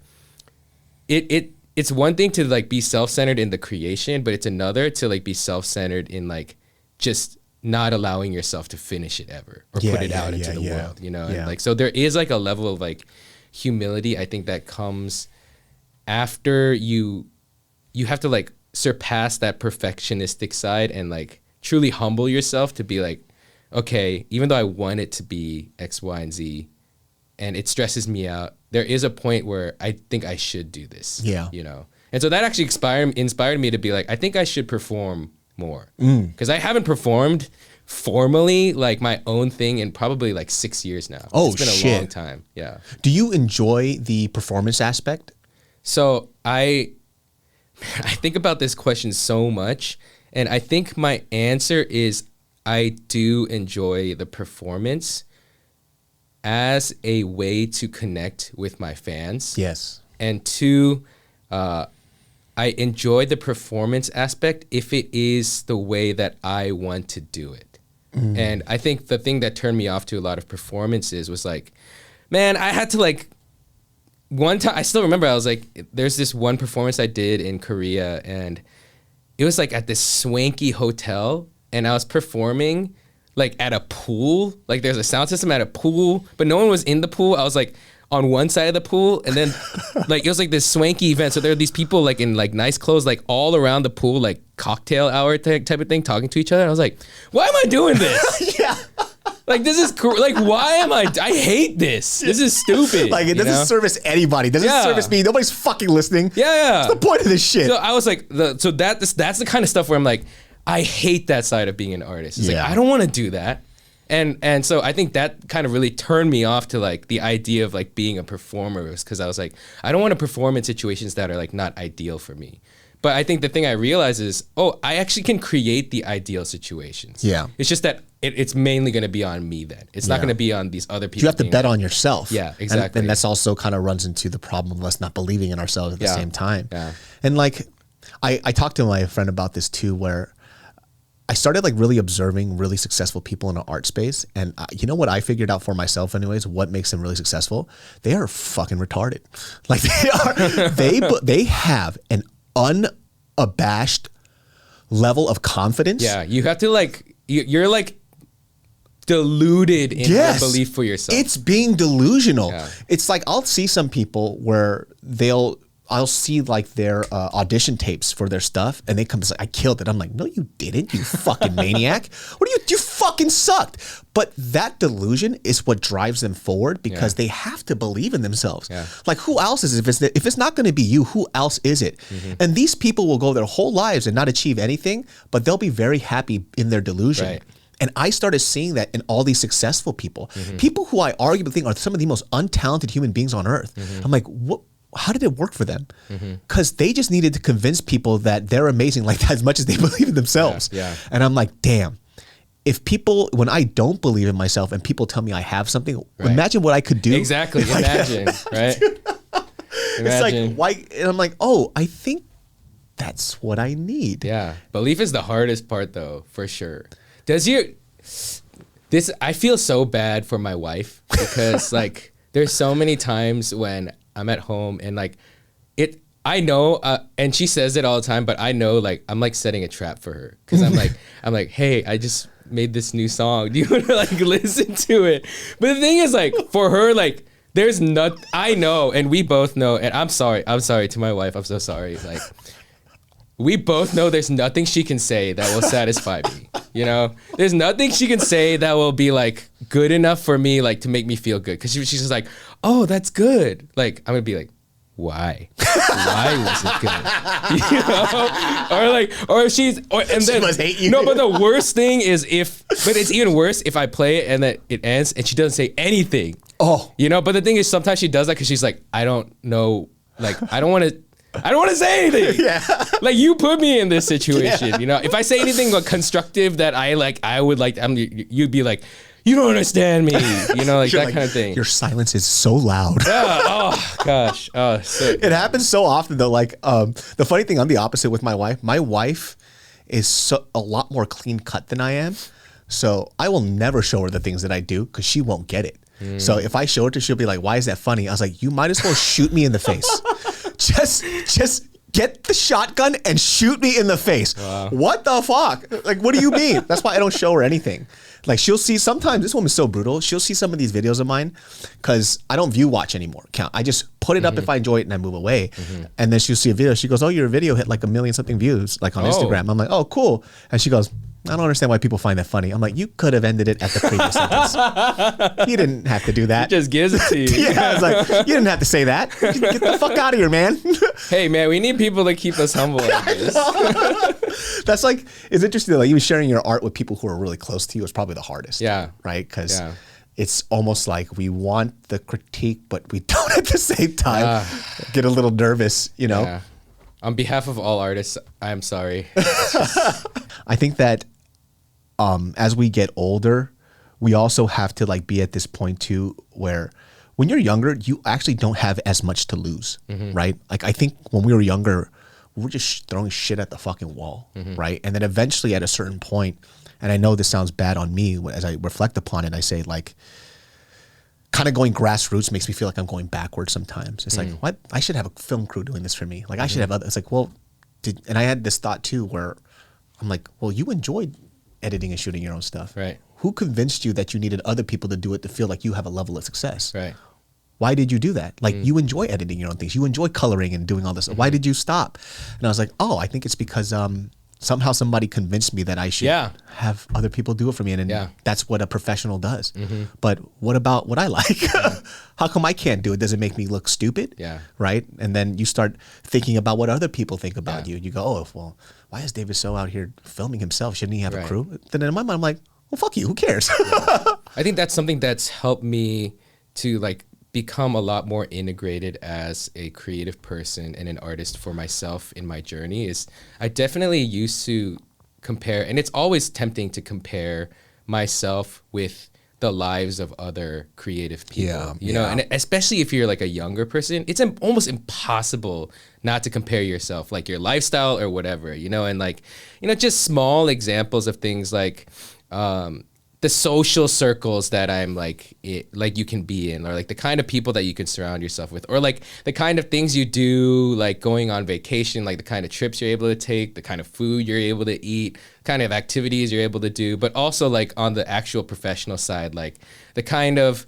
it's one thing to like be self-centered in the creation, but it's another to like be self-centered in like just not allowing yourself to finish it ever or put it out into the world, you know? And like, so there is like a level of like humility, I think, that comes after you have to like surpass that perfectionistic side and like truly humble yourself to be like, okay, even though I want it to be X, Y, and Z, and it stresses me out, there is a point where I think I should do this. Yeah. You know? And so that actually inspired me to be like, I think I should perform more. Because I haven't performed formally like my own thing in probably like 6 years now. It's been a long time. Yeah. Do you enjoy the performance aspect? So I think about this question so much, and I think my answer is I do enjoy the performance as a way to connect with my fans. Yes. And two, I I enjoy the performance aspect if it is the way that I want to do it. And I think the thing that turned me off to a lot of performances was like, man, I had to like, one time, I still remember, I was like, there's this one performance I did in Korea, and it was like at this swanky hotel, and I was performing like at a pool. Like there's a sound system at a pool, but no one was in the pool. I was like on one side of the pool, and then like it was like this swanky event. So there were these people like in like nice clothes, like all around the pool, like cocktail hour type of thing, talking to each other. And I was like, why am I doing this? Yeah. Like this is like, why am I hate this. This is stupid. Like it doesn't service anybody. It doesn't service me. Nobody's fucking listening. Yeah. What's the point of this shit? So I was like, that's the kind of stuff where I'm like, I hate that side of being an artist. It's like, I don't want to do that. And so I think that kind of really turned me off to like the idea of like being a performer, because I was like, I don't want to perform in situations that are like not ideal for me. But I think the thing I realized is, I actually can create the ideal situations. Yeah. It's just that it's mainly going to be on me then. It's not going to be on these other people. You have to bet on yourself. Yeah, exactly. And that's also kind of runs into the problem of us not believing in ourselves at the same time. Yeah. And like, I talked to my friend about this too, where I started like really observing really successful people in an art space. And you know what I figured out for myself anyways, what makes them really successful? They are fucking retarded. Like they have an unabashed level of confidence. Yeah, you have to like, you're like deluded in your belief for yourself. It's being delusional. Yeah. It's like I'll see some people where I'll see like their audition tapes for their stuff, and they come and say, I killed it. I'm like, no, you didn't, you fucking maniac. You fucking sucked. But that delusion is what drives them forward, because they have to believe in themselves. Yeah. Like who else is it? If it's not going to be you, who else is it? Mm-hmm. And these people will go their whole lives and not achieve anything, but they'll be very happy in their delusion. Right. And I started seeing that in all these successful people, people who I arguably think are some of the most untalented human beings on earth. I'm like, what? How did it work for them? Because they just needed to convince people that they're amazing like that as much as they believe in themselves. Yeah. And I'm like, damn, when I don't believe in myself and people tell me I have something, imagine what I could do. Exactly, imagine, right? It's like, why? And I'm like, I think that's what I need. Yeah, belief is the hardest part though, for sure. I feel so bad for my wife, because like there's so many times when I'm at home and like I know, and she says it all the time, but I know like I'm like setting a trap for her, because I'm like, hey, I just made this new song. Do you want to like listen to it? But the thing is like for her, like I know, and we both know, and I'm sorry to my wife. I'm so sorry. Like we both know there's nothing she can say that will satisfy me. You know, there's nothing she can say that will be like good enough for me, like to make me feel good. Because she's just like, oh, that's good. Like I'm gonna be like, why? Why was it good? You know, and then she must hate you. No, but the worst thing is but it's even worse if I play it and then it ends and she doesn't say anything. Oh, you know. But the thing is, sometimes she does that because she's like, I don't know, like I don't want to say anything. Yeah. Like you put me in this situation, you know. If I say anything like constructive that I would like, you'd be like, you don't understand me, you know, like that kind of thing. Your silence is so loud. Yeah. Oh gosh. Oh, it happens so often though. Like the funny thing, I'm the opposite with my wife. My wife is a lot more clean cut than I am, so I will never show her the things that I do because she won't get it. So if I show it to her, she'll be like, why is that funny? I was like, you might as well shoot me in the face. Just get the shotgun and shoot me in the face. Wow. What the fuck? Like, what do you mean? That's why I don't show her anything. Like she'll see sometimes, this woman's so brutal, she'll see some of these videos of mine because I don't view watch anymore. I just put it up if I enjoy it and I move away. And then she'll see a video. She goes, oh, your video hit like 1 million something views like on Instagram. I'm like, oh, cool. And she goes, I don't understand why people find that funny. I'm like, you could have ended it at the previous sentence. You didn't have to do that. He just gives it to you. Yeah, I was like, you didn't have to say that. Get the fuck out of here, man. Hey, man, we need people to keep us humble like this. That's like, it's interesting, like even sharing your art with people who are really close to you is probably the hardest. Yeah. Right? Because it's almost like we want the critique, but we don't at the same time get a little nervous, you know? Yeah. On behalf of all artists, I'm sorry. I think that as we get older, we also have to like be at this point too, where when you're younger, you actually don't have as much to lose, right? Like I think when we were younger, we're just throwing shit at the fucking wall, right? And then eventually at a certain point, and I know this sounds bad on me as I reflect upon it, I say like, kind of going grassroots makes me feel like I'm going backwards sometimes. It's like, what? I should have a film crew doing this for me. Like I should have other, it's like, well, and I had this thought too, where I'm like, well, you enjoyed editing and shooting your own stuff. Right. Who convinced you that you needed other people to do it to feel like you have a level of success? Right. Why did you do that? Like you enjoy editing your own things. You enjoy coloring and doing all this. Why did you stop? And I was like, oh, I think it's because somehow somebody convinced me that I should have other people do it for me. And that's what a professional does. But what about what I like? How come I can't do it? Does it make me look stupid? Yeah. Right? And then you start thinking about what other people think about you. You go, oh, well, why is David So out here filming himself? Shouldn't he have a crew? Then in my mind, I'm like, well, fuck you. Who cares? I think that's something that's helped me to like become a lot more integrated as a creative person and an artist for myself in my journey. Is I definitely used to compare, and it's always tempting to compare myself with the lives of other creative people, you know, and especially if you're like a younger person, it's almost impossible not to compare yourself, like your lifestyle or whatever, you know, and like, you know, just small examples of things like, the social circles that I'm like you can be in, or like the kind of people that you can surround yourself with, or like the kind of things you do, like going on vacation, like the kind of trips you're able to take, the kind of food you're able to eat, kind of activities you're able to do, but also like on the actual professional side, like the kind of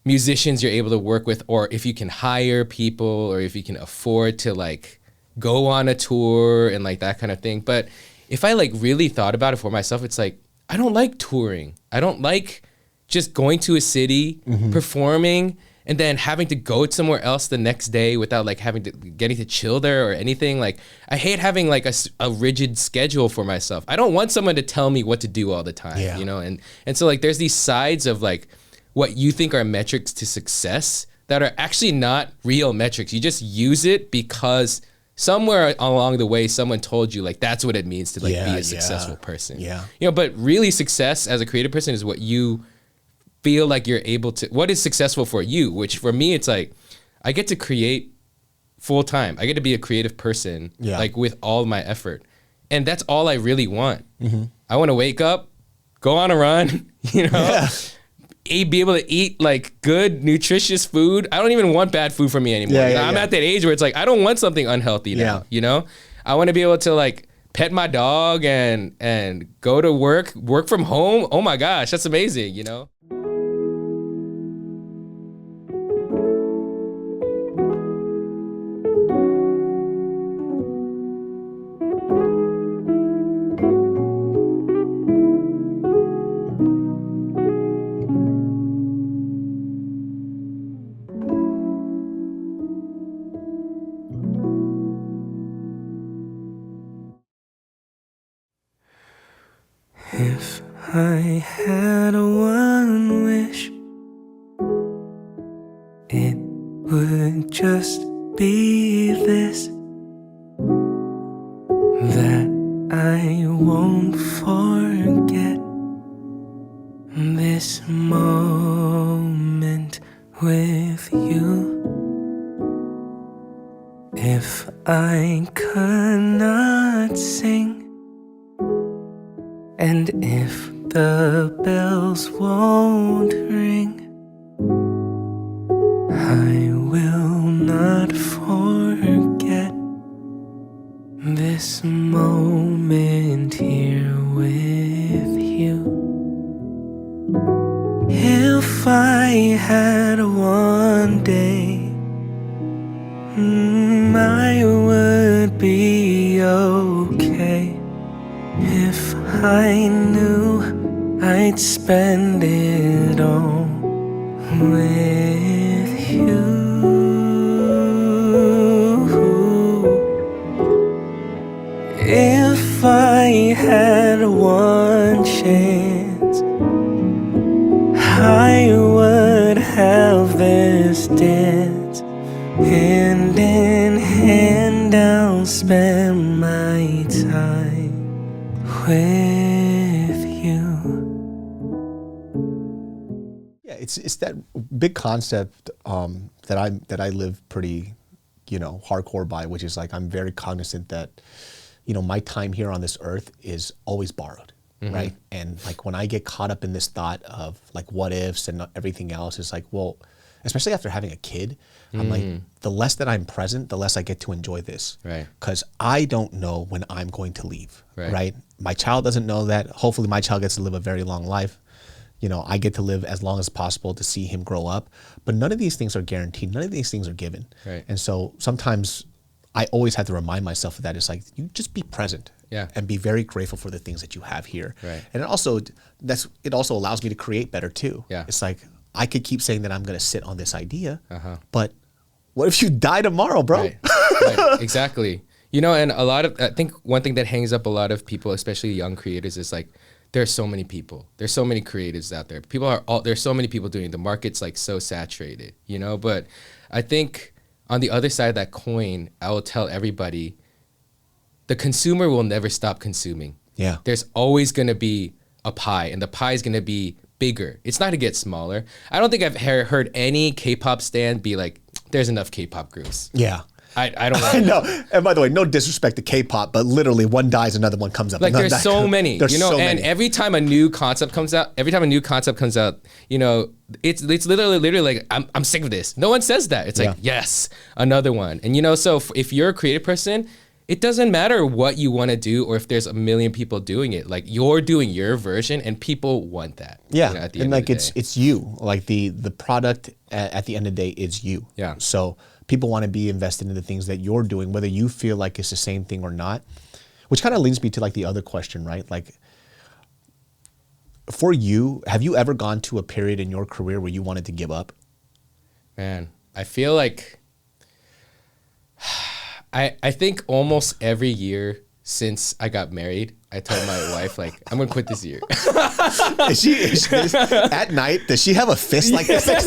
musicians you're able to work with, or if you can hire people, or if you can afford to like go on a tour and like that kind of thing. But if I like really thought about it for myself, it's like, I don't like touring. I don't like just going to a city, performing, and then having to go somewhere else the next day without like getting to chill there or anything. Like I hate having like a rigid schedule for myself. I don't want someone to tell me what to do all the time, you know? And so like there's these sides of like what you think are metrics to success that are actually not real metrics. You just use it because somewhere along the way, someone told you like that's what it means to like be a successful person. Yeah. You know, but really success as a creative person is what you feel like you're able to, what is successful for you, which for me, it's like, I get to create full time. I get to be a creative person, like with all my effort. And that's all I really want. I want to wake up, go on a run, you know, be able to eat like good, nutritious food. I don't even want bad food for me anymore. I'm at that age where it's like, I don't want something unhealthy now, you know? I want to be able to like pet my dog and go to work from home. Oh my gosh, that's amazing, you know? If I had one wish, it would just be this, that I won't forget this moment with you. If I could not sing, and if the bells won't ring, I will not forget this moment here with you. If I had one day, I would be okay. If I knew I'd spend it all with you. If I had one chance, I would have this dance, hand in hand I'll spend my time with you. Yeah, it's that big concept that I live pretty, hardcore by, which is like I'm very cognizant that, my time here on this earth is always borrowed, right? And like when I get caught up in this thought of like what ifs and everything else, it's like, well, especially after having a kid, I'm like, the less that I'm present, the less I get to enjoy this. Right. Because I don't know when I'm going to leave, right? My child doesn't know that. Hopefully my child gets to live a very long life. I get to live as long as possible to see him grow up. But none of these things are guaranteed. None of these things are given. Right. And so sometimes I always have to remind myself of that. It's like, you just be present. Yeah. And be very grateful for the things that you have here. Right. And it also allows me to create better too. Yeah. It's like, I could keep saying that I'm going to sit on this idea, but what if you die tomorrow, bro? Right. Exactly. And I think one thing that hangs up a lot of people, especially young creators, is like, there's so many people. There's so many creatives out there. There's so many people doing it. The market's like so saturated, But I think on the other side of that coin, I will tell everybody, the consumer will never stop consuming. Yeah. There's always going to be a pie, and the pie is going to be bigger. It's not to get smaller. I don't think I've heard any K-pop stan be like, there's enough K-pop groups. Yeah. I don't know. I know. And by the way, no disrespect to K-pop, but literally one dies, another one comes up. Like there's so many, there's so and many. every time a new concept comes out, it's literally like, I'm sick of this. No one says that. It's like, yes, another one. And so if you're a creative person, it doesn't matter what you want to do or if there's a million people doing it. Like you're doing your version and people want that. Yeah. At the and end like of the day. it's you. Like the product at the end of the day is you. Yeah. So people want to be invested in the things that you're doing, whether you feel like it's the same thing or not, which kind of leads me to like the other question, right? Like for you, have you ever gone to a period in your career where you wanted to give up? Man, I feel like I think almost every year since I got married, I told my wife, like, I'm going to quit this year. Is she at night, does she have a fist like this? I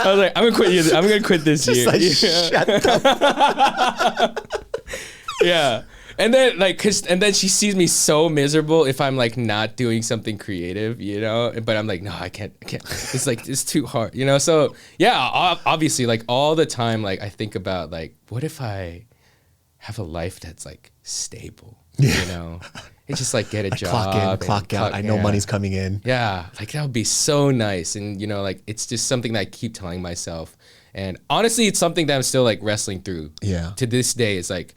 was like, I'm going to quit this year. Like, shut the Yeah. And then and then she sees me so miserable if I'm like not doing something creative, but I'm like, no, I can't. It's like, it's too hard, So yeah, obviously like all the time, like I think about like, what if I have a life that's like stable, It's just like get a job. Clock in, clock out. I know money's coming in. Yeah. Like that would be so nice. And like, it's just something that I keep telling myself. And honestly, it's something that I'm still like wrestling through. Yeah. To this day, it's like,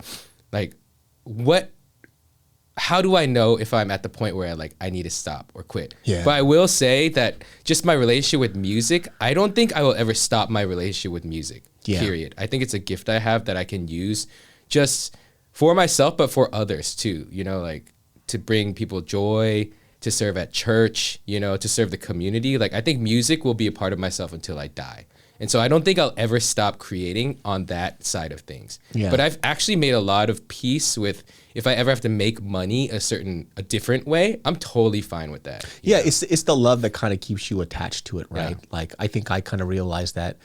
how do I know if I'm at the point where I need to stop or quit? Yeah. But I will say that just my relationship with music, I don't think I will ever stop my relationship with music, period. I think it's a gift I have that I can use just for myself, but for others too, like to bring people joy, to serve at church, to serve the community. Like I think music will be a part of myself until I die. And so I don't think I'll ever stop creating on that side of things. Yeah. But I've actually made a lot of peace with if I ever have to make money a different way, I'm totally fine with that. Yeah, it's the love that kind of keeps you attached to it, right? Yeah. Like I think I kind of realized that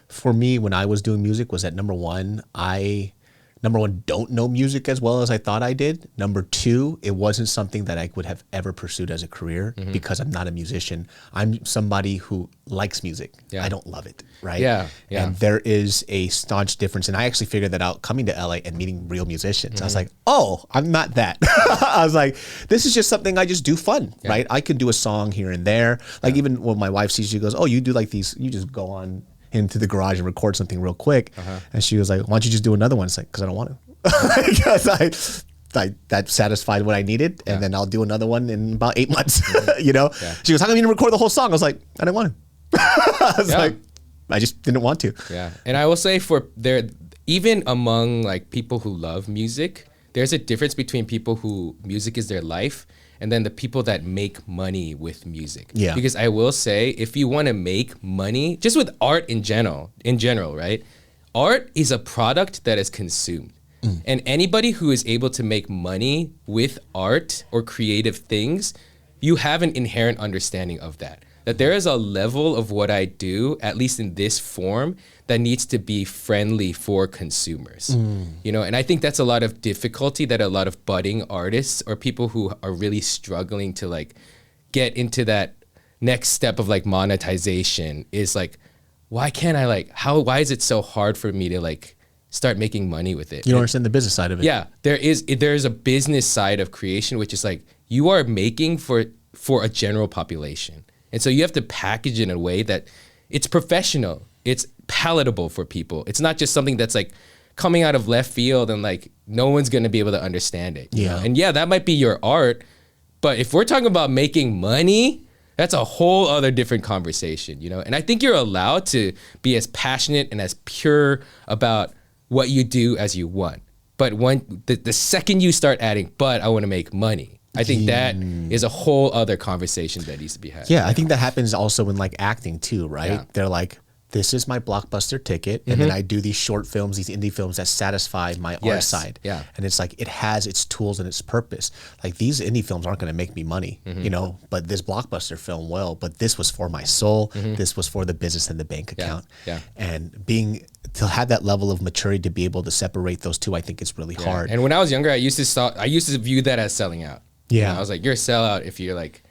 for me when I was doing music was that number one, don't know music as well as I thought I did. Number two, it wasn't something that I would have ever pursued as a career because I'm not a musician. I'm somebody who likes music. Yeah. I don't love it, right? Yeah. And there is a staunch difference. And I actually figured that out coming to LA and meeting real musicians. I was like, oh, I'm not that. I was like, this is just something I just do fun, right? I can do a song here and there. Like even when my wife sees, she goes, oh, you do like these, you just go on into the garage and record something real quick. And she was like, why don't you just do another one? It's like, because I don't want to. Because that satisfied what I needed. And then I'll do another one in about 8 months, She goes, how come you didn't record the whole song? I was like, I didn't want to. I was like, I just didn't want to. Yeah. And I will say even among like people who love music, there's a difference between people who music is their life and then the people that make money with music. Yeah. Because I will say, if you want to make money, just with art in general, right? Art is a product that is consumed. And anybody who is able to make money with art or creative things, you have an inherent understanding of that. That there is a level of what I do, at least in this form, that needs to be friendly for consumers. And I think that's a lot of difficulty that a lot of budding artists or people who are really struggling to like get into that next step of like monetization is like, why can't I like, why is it so hard for me to like start making money with it? You don't understand the business side of it. Yeah, there is a business side of creation, which is like you are making for a general population. And so you have to package it in a way that it's professional, it's palatable for people. It's not just something that's like coming out of left field and like no one's going to be able to understand it. You know? And yeah, that might be your art, but if we're talking about making money, that's a whole other different conversation, you know? And I think you're allowed to be as passionate and as pure about what you do as you want. But when the second you start adding, but I want to make money, I think that is a whole other conversation that needs to be had. Yeah, I think that happens also in like acting too, right? Yeah. They're like, this is my blockbuster ticket, and then I do these short films, these indie films that satisfy my art side. Yeah. And it's like, it has its tools and its purpose. Like these indie films aren't gonna make me money, you know, but this blockbuster film will, but this was for my soul, this was for the business and the bank account. And to have that level of maturity to be able to separate those two, I think is really hard. And when I was younger, I used to view that as selling out. You know, I was like, you're a sellout if you're like,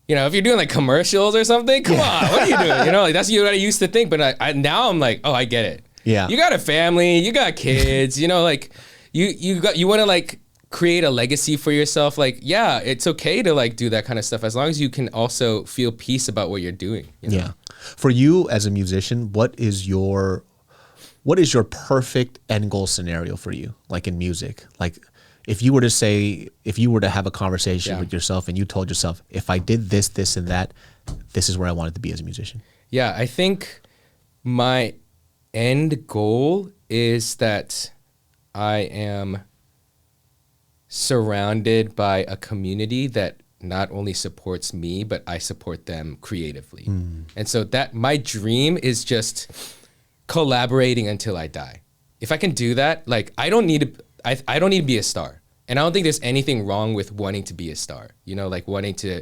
you know, if you're doing like commercials or something, come on, what are you doing? You know, like that's what I used to think, but now I'm like, oh, I get it. Yeah. You got a family, you got kids, you know, like you want to like create a legacy for yourself. Like, yeah, it's okay to like do that kind of stuff as long as you can also feel peace about what you're doing. You know? Yeah. For you as a musician, what is your perfect end goal scenario for you? Like in music, like if you were to have a conversation with yourself and you told yourself, if I did this, this, and that, this is where I wanted to be as a musician. Yeah, I think my end goal is that I am surrounded by a community that not only supports me, but I support them creatively. And so that my dream is just collaborating until I die. If I can do that, like I don't need to be a star. And I don't think there's anything wrong with wanting to be a star, you know, like wanting to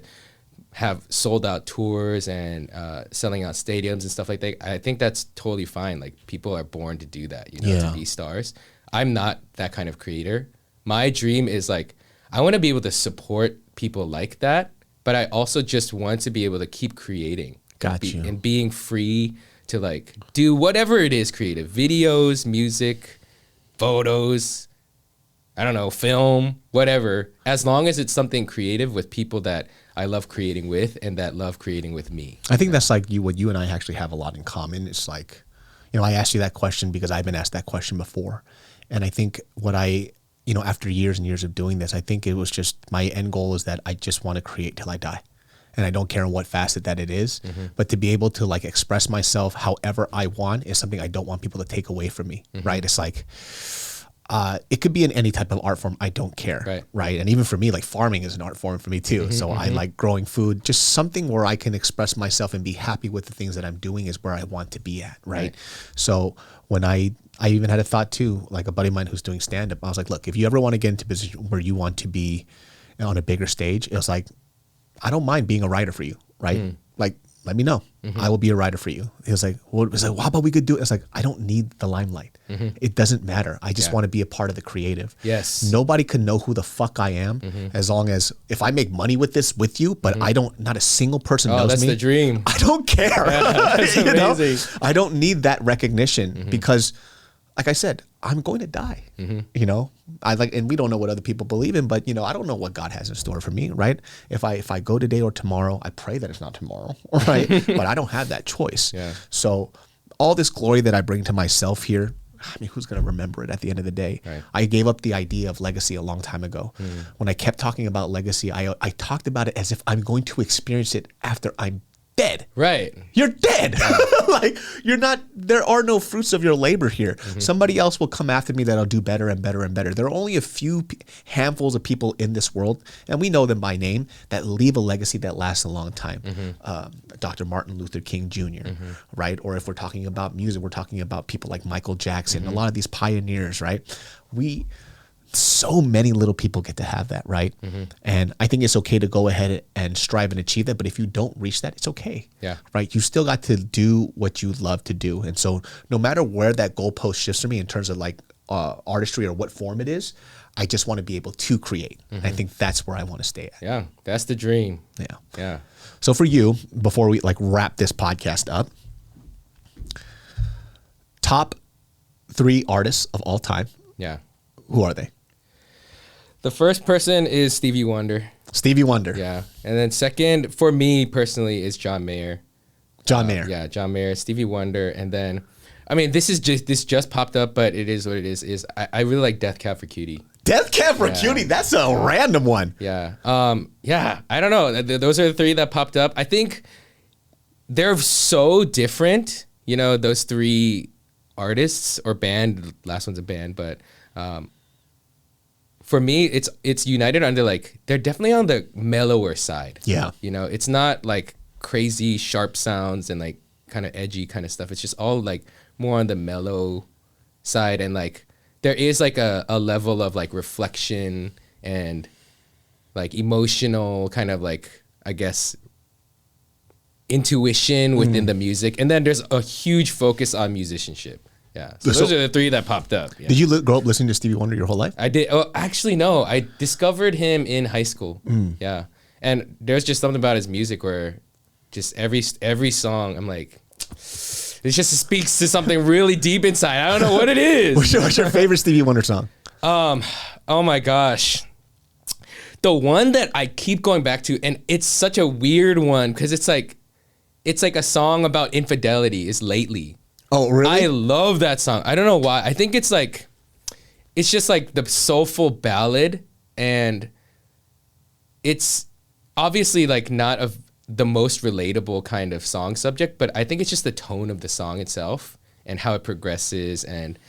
have sold out tours and selling out stadiums and stuff like that. I think that's totally fine. Like people are born to do that, you know, to be stars. I'm not that kind of creator. My dream is like, I want to be able to support people like that, but I also just want to be able to keep creating. And being free to like do whatever it is creative, videos, music, photos, I don't know, film, whatever, as long as it's something creative with people that I love creating with and that love creating with me. I think that's like what you and I actually have a lot in common. It's like, you know, I asked you that question because I've been asked that question before. And I think after years and years of doing this, I think it was just my end goal is that I just want to create till I die. And I don't care in what facet that it is, but to be able to like express myself however I want is something I don't want people to take away from me, right? It's like, it could be in any type of art form. I don't care. Right. And even for me, like farming is an art form for me too. So I like growing food, just something where I can express myself and be happy with the things that I'm doing is where I want to be at. Right. So when I even had a thought too, like a buddy of mine who's doing stand-up, I was like, look, if you ever want to get into a position where you want to be on a bigger stage, it was like, I don't mind being a writer for you. Right. Like, let me know. I will be a writer for you. He was like, well, how about we could do it? It's like, I don't need the limelight. It doesn't matter. I just want to be a part of the creative. Yes. Nobody can know who the fuck I am as long as if I make money with this with you, but not a single person knows me. That's the dream. I don't care. That's amazing. I don't need that recognition because like I said, I'm going to die, you know, and we don't know what other people believe in, but you know, I don't know what God has in store for me. Right. If I go today or tomorrow, I pray that it's not tomorrow. Right. But I don't have that choice. So all this glory that I bring to myself here, I mean, who's going to remember it at the end of the day? I gave up the idea of legacy a long time ago. When I kept talking about legacy, I talked about it as if I'm going to experience it after I'm dead. Right. You're dead. Like you're not, there are no fruits of your labor here. Somebody else will come after me that'll do better and better and better. There are only a few handfuls of people in this world, and we know them by name, that leave a legacy that lasts a long time. Dr. Martin Luther King Jr., right? Or if we're talking about music, we're talking about people like Michael Jackson, a lot of these pioneers, right? So many little people get to have that, right? And I think it's okay to go ahead and strive and achieve that. But if you don't reach that, it's okay. Right? You still got to do what you love to do. And so no matter where that goalpost shifts for me in terms of like artistry or what form it is, I just want to be able to create. I think that's where I want to stay at. Yeah, that's the dream. Yeah. So for you, before we like wrap this podcast up, top 3 artists of all time. Yeah. Who are they? The first person is Stevie Wonder. Stevie Wonder. Yeah. And then second, for me personally, is John Mayer. John Mayer. Yeah, John Mayer, Stevie Wonder. And then, I mean, this just popped up, but it is what it is I really like Death Cab for Cutie. Death Cab for Cutie. That's a random one. Yeah. Yeah. I don't know. Those are the 3 that popped up. I think they're so different, you know, those 3 artists or band. Last one's a band, but for me, it's united under like they're definitely on the mellower side. Yeah. You know, it's not like crazy sharp sounds and like kind of edgy kind of stuff. It's just all like more on the mellow side, and like there is like a level of like reflection and like emotional kind of like, I guess, intuition within the music. And then there's a huge focus on musicianship. Yeah. So those are the 3 that popped up. Yeah. Did you grow up listening to Stevie Wonder your whole life? I did. Oh, actually, no. I discovered him in high school. Yeah. And there's just something about his music where just every song, I'm like, it just speaks to something really deep inside. I don't know what it is. What's your favorite Stevie Wonder song? Oh my gosh. The one that I keep going back to, and it's such a weird one because it's like a song about infidelity, is Lately. Oh, really? I love that song. I don't know why. I think it's just like the soulful ballad, and it's obviously like not of the most relatable kind of song subject, but I think it's just the tone of the song itself and how it progresses, and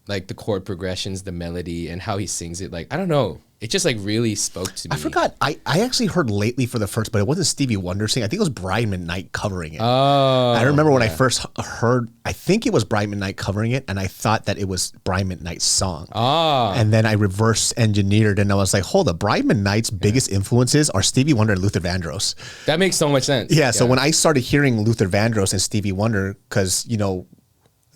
like the chord progressions, the melody, and how he sings it. Like, I don't know. It just like really spoke to me. I forgot. I actually heard Lately for the first, but it wasn't Stevie Wonder singing. I think it was Brian McKnight covering it. Oh, I remember when I first heard, I think it was Brian McKnight covering it, and I thought that it was Brian McKnight's song. Oh. And then I reverse engineered, and I was like, hold up, Brian McKnight's biggest influences are Stevie Wonder and Luther Vandross. That makes so much sense. Yeah, so when I started hearing Luther Vandross and Stevie Wonder, because, you know,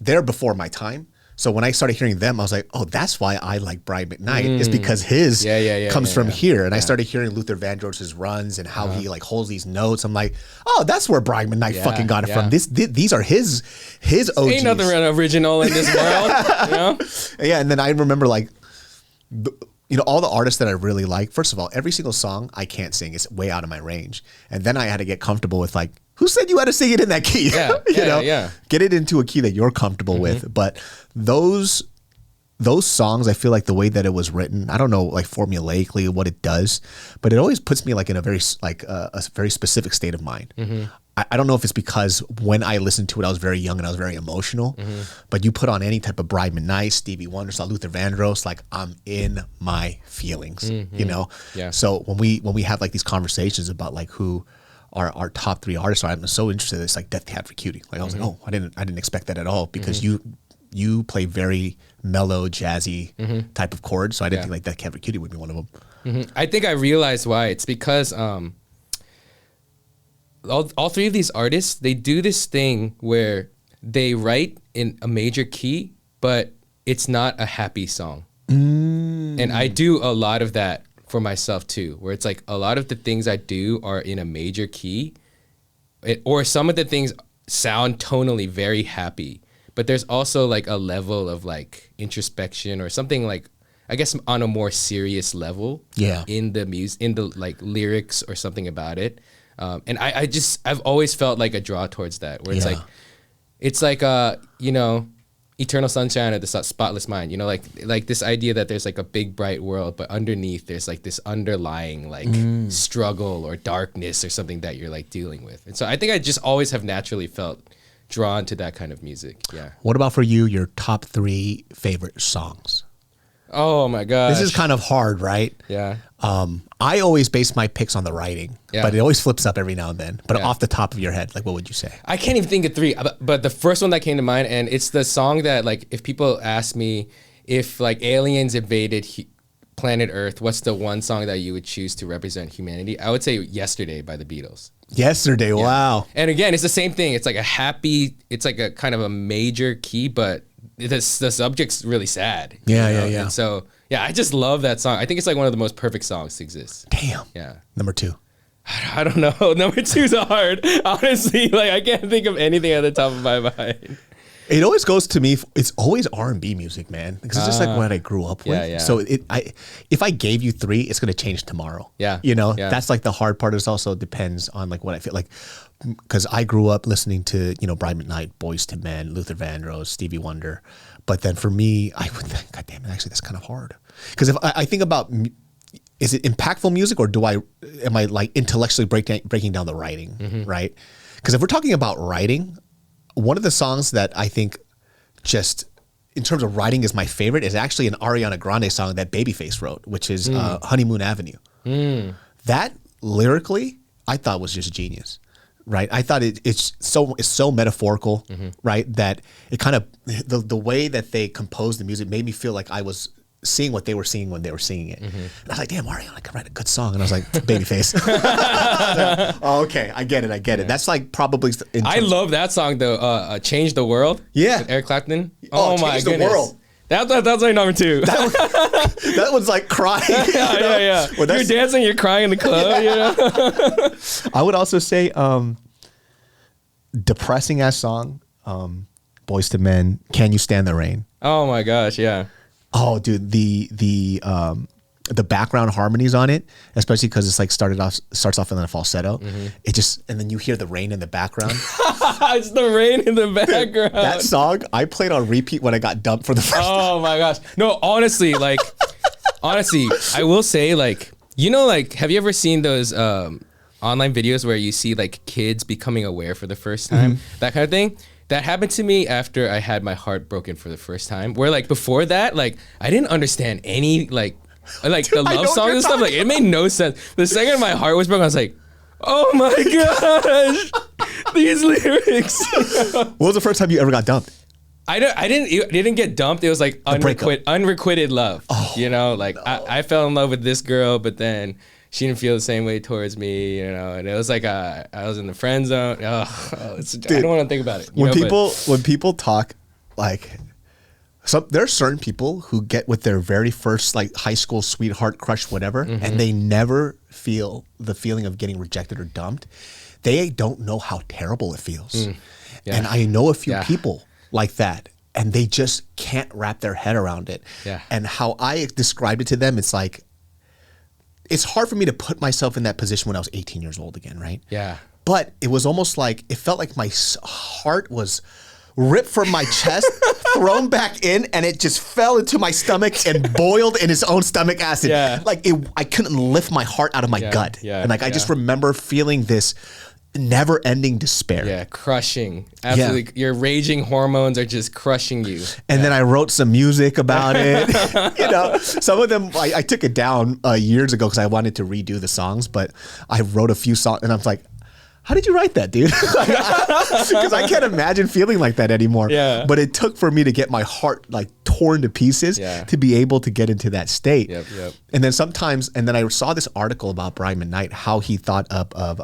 they're before my time. So when I started hearing them, I was like, oh, that's why I like Brian McKnight, is because his comes from here. And I started hearing Luther Vandross's runs and how he like holds these notes. I'm like, oh, that's where Brian McKnight fucking got it from. These are his OGs. Ain't nothing original in this world, you know? Yeah, and then I remember like, you know, all the artists that I really like, first of all, every single song I can't sing. It's way out of my range. And then I had to get comfortable with like, who said you had to sing it in that key? Get it into a key that you're comfortable with. But those songs, I feel like the way that it was written, I don't know like formulaically what it does, but it always puts me like in a very like a very specific state of mind. I don't know if it's because when I listened to it, I was very young and I was very emotional. But you put on any type of Brian McKnight, Stevie Wonder, Luther Vandross, like I'm in my feelings, you know. Yeah. So when we have like these conversations about like who our top 3 artists are, I'm so interested. It's like Death Cab for Cutie. Like I was like, oh, I didn't expect that at all, because you play very mellow, jazzy type of chords. So I didn't think like Death Cab for Cutie would be one of them. I think I realized why. It's because all 3 of these artists, they do this thing where they write in a major key, but it's not a happy song. And I do a lot of that for myself too, where it's like a lot of the things I do are in a major key, or some of the things sound tonally very happy, but there's also like a level of like introspection or something like, I guess, on a more serious level in the music, in the like lyrics or something about it. And I've always felt like a draw towards that, where it's like, you know, Eternal Sunshine of the Spotless Mind, you know, like this idea that there's like a big bright world, but underneath there's like this underlying like struggle or darkness or something that you're like dealing with. And so I think I just always have naturally felt drawn to that kind of music. Yeah. What about for you, your top 3 favorite songs? Oh my gosh. This is kind of hard, right? Yeah. I always base my picks on the writing, but it always flips up every now and then. But off the top of your head, like what would you say? I can't even think of 3, but the first one that came to mind, and it's the song that like if people ask me if like aliens invaded planet Earth, what's the one song that you would choose to represent humanity? I would say Yesterday by the Beatles. Yesterday, wow. And again, it's the same thing. It's like it's like a kind of a major key, but the subject's really sad. Yeah. And so, yeah, I just love that song. I think it's like one of the most perfect songs to exist. Damn. Yeah. Number 2. I don't know. Number 2's hard. Honestly, like I can't think of anything at the top of my mind. It always goes to me. It's always R&B music, man, because it's just like what I grew up with. Yeah. So if I gave you 3, it's gonna change tomorrow. Yeah. That's like the hard part. It also depends on like what I feel like, because I grew up listening to Brian McKnight, Boyz II Men, Luther Vandross, Stevie Wonder. But then for me, I would think, God damn it, actually that's kind of hard. Because if I think about, is it impactful music, or am I like intellectually breaking down the writing, right? Because if we're talking about writing, one of the songs that I think just in terms of writing is my favorite is actually an Ariana Grande song that Babyface wrote, which is Honeymoon Avenue. That lyrically, I thought was just genius. Right, I thought it's so metaphorical, right? That it kind of the way that they composed the music made me feel like I was seeing what they were seeing when they were singing it. And I was like, damn, Ariana can write a good song. And I was like, Babyface. Oh, okay, I get it. That's like probably. I love that song though. Change the World. Yeah, with Eric Clapton. Oh my goodness. The world. That's my number 2. That one's like crying. Yeah. Well, you're dancing, you're crying in the club. I would also say depressing ass song, Boyz II Men, Can You Stand the Rain? Oh my gosh, yeah. Oh, dude, the background harmonies on it, especially because it's like starts off in a falsetto. It just, and then you hear the rain in the background. It's the rain in the background. That song I played on repeat when I got dumped for the first time. Oh my gosh. No, honestly, I will say, like, have you ever seen those online videos where you see like kids becoming aware for the first time, that kind of thing? That happened to me after I had my heart broken for the first time, where like before that, like I didn't understand any like the love songs and stuff. Like it made no sense. The second my heart was broken, I was like, oh my gosh, these lyrics. What was the first time you ever got dumped? I didn't get dumped. It was like unrequited love. Oh, I fell in love with this girl, but then she didn't feel the same way towards me, and it was like I was in the friend zone. Dude, I don't want to think about it. When people talk, like, there are certain people who get with their very first like high school sweetheart crush, whatever, and they never feel the feeling of getting rejected or dumped. They don't know how terrible it feels. Yeah. And I know a few people like that, and they just can't wrap their head around it. Yeah. And how I described it to them, it's like, it's hard for me to put myself in that position when I was 18 years old again, right? Yeah. But it was almost like, it felt like my heart was ripped from my chest, thrown back in, and it just fell into my stomach and boiled in its own stomach acid. Yeah. Like I couldn't lift my heart out of my gut. Yeah. And like I just remember feeling this never-ending despair. Yeah, crushing. Absolutely. Yeah. Your raging hormones are just crushing you. And then I wrote some music about it. Some of them, I took it down years ago because I wanted to redo the songs, but I wrote a few songs, and I was like, how did you write that, dude? Because I can't imagine feeling like that anymore. Yeah. But it took for me to get my heart like torn to pieces to be able to get into that state. Yep. And then I saw this article about Brian McKnight, how he thought up of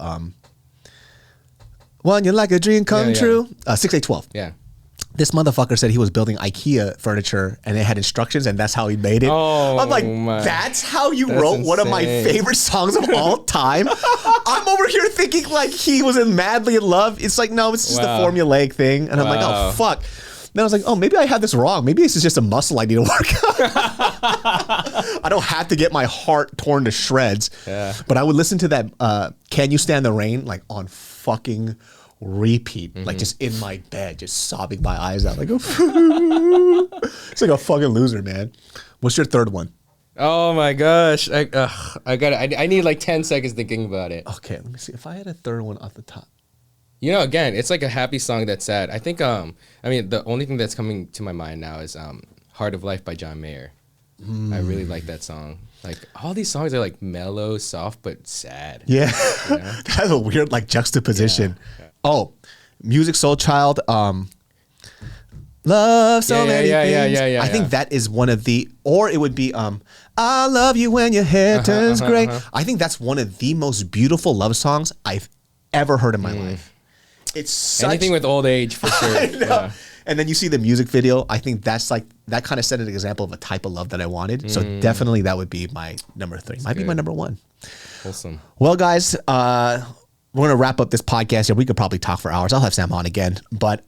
Well, you're like a dream come true. 6812. Yeah. This motherfucker said he was building IKEA furniture and it had instructions, and that's how he made it. Oh, I'm like, that's how you wrote one of my favorite songs of all time? I'm over here thinking like he was madly in love. It's like, no, it's just a formulaic thing. And I'm like, oh, fuck. Then I was like, oh, maybe I had this wrong. Maybe this is just a muscle I need to work out. I don't have to get my heart torn to shreds. Yeah. But I would listen to that Can You Stand the Rain like on fucking repeat, like just in my bed, just sobbing my eyes out like it's like a fucking loser, man. What's your third one? Oh my gosh, I need like 10 seconds thinking about it. Okay, let me see if I had a third one off the top. Again, it's like a happy song that's sad. I think the only thing that's coming to my mind now is Heart of Life by John Mayer. I really like that song. Like all these songs are like mellow, soft, but sad. Yeah. That's a weird like juxtaposition. Yeah. Oh, Music Soul Child, Love So Many Things. I think that is one of the, or it would be I Love You When Your Hair Turns Gray. I think that's one of the most beautiful love songs I've ever heard in my life. It's such, anything with old age for sure. I know. Yeah. And then you see the music video. I think that's like, that kind of set an example of a type of love that I wanted. So definitely that would be my number 3. Might be my number 1. Awesome. Well, guys, we're going to wrap up this podcast here. We could probably talk for hours. I'll have Sam on again. But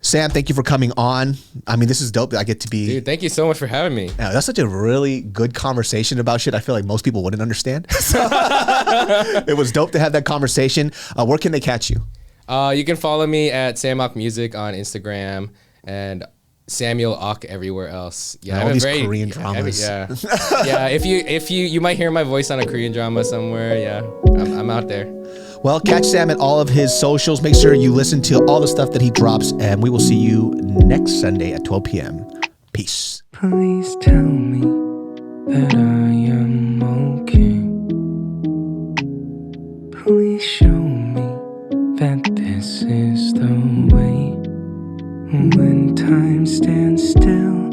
Sam, thank you for coming on. I mean, this is dope. I get to be. Dude, thank you so much for having me. Yeah, that's such a really good conversation about shit I feel like most people wouldn't understand. It was dope to have that conversation. Where can they catch you? You can follow me at Sam Ock Music on Instagram and Samuel Ock everywhere else. Yeah, all these Korean dramas. Yeah. If you might hear my voice on a Korean drama somewhere. Yeah, I'm out there. Well, catch Sam at all of his socials. Make sure you listen to all the stuff that he drops, and we will see you next Sunday at 12 p.m. Peace. Please tell me that I am okay. Please show me that this is the way. When time stands still,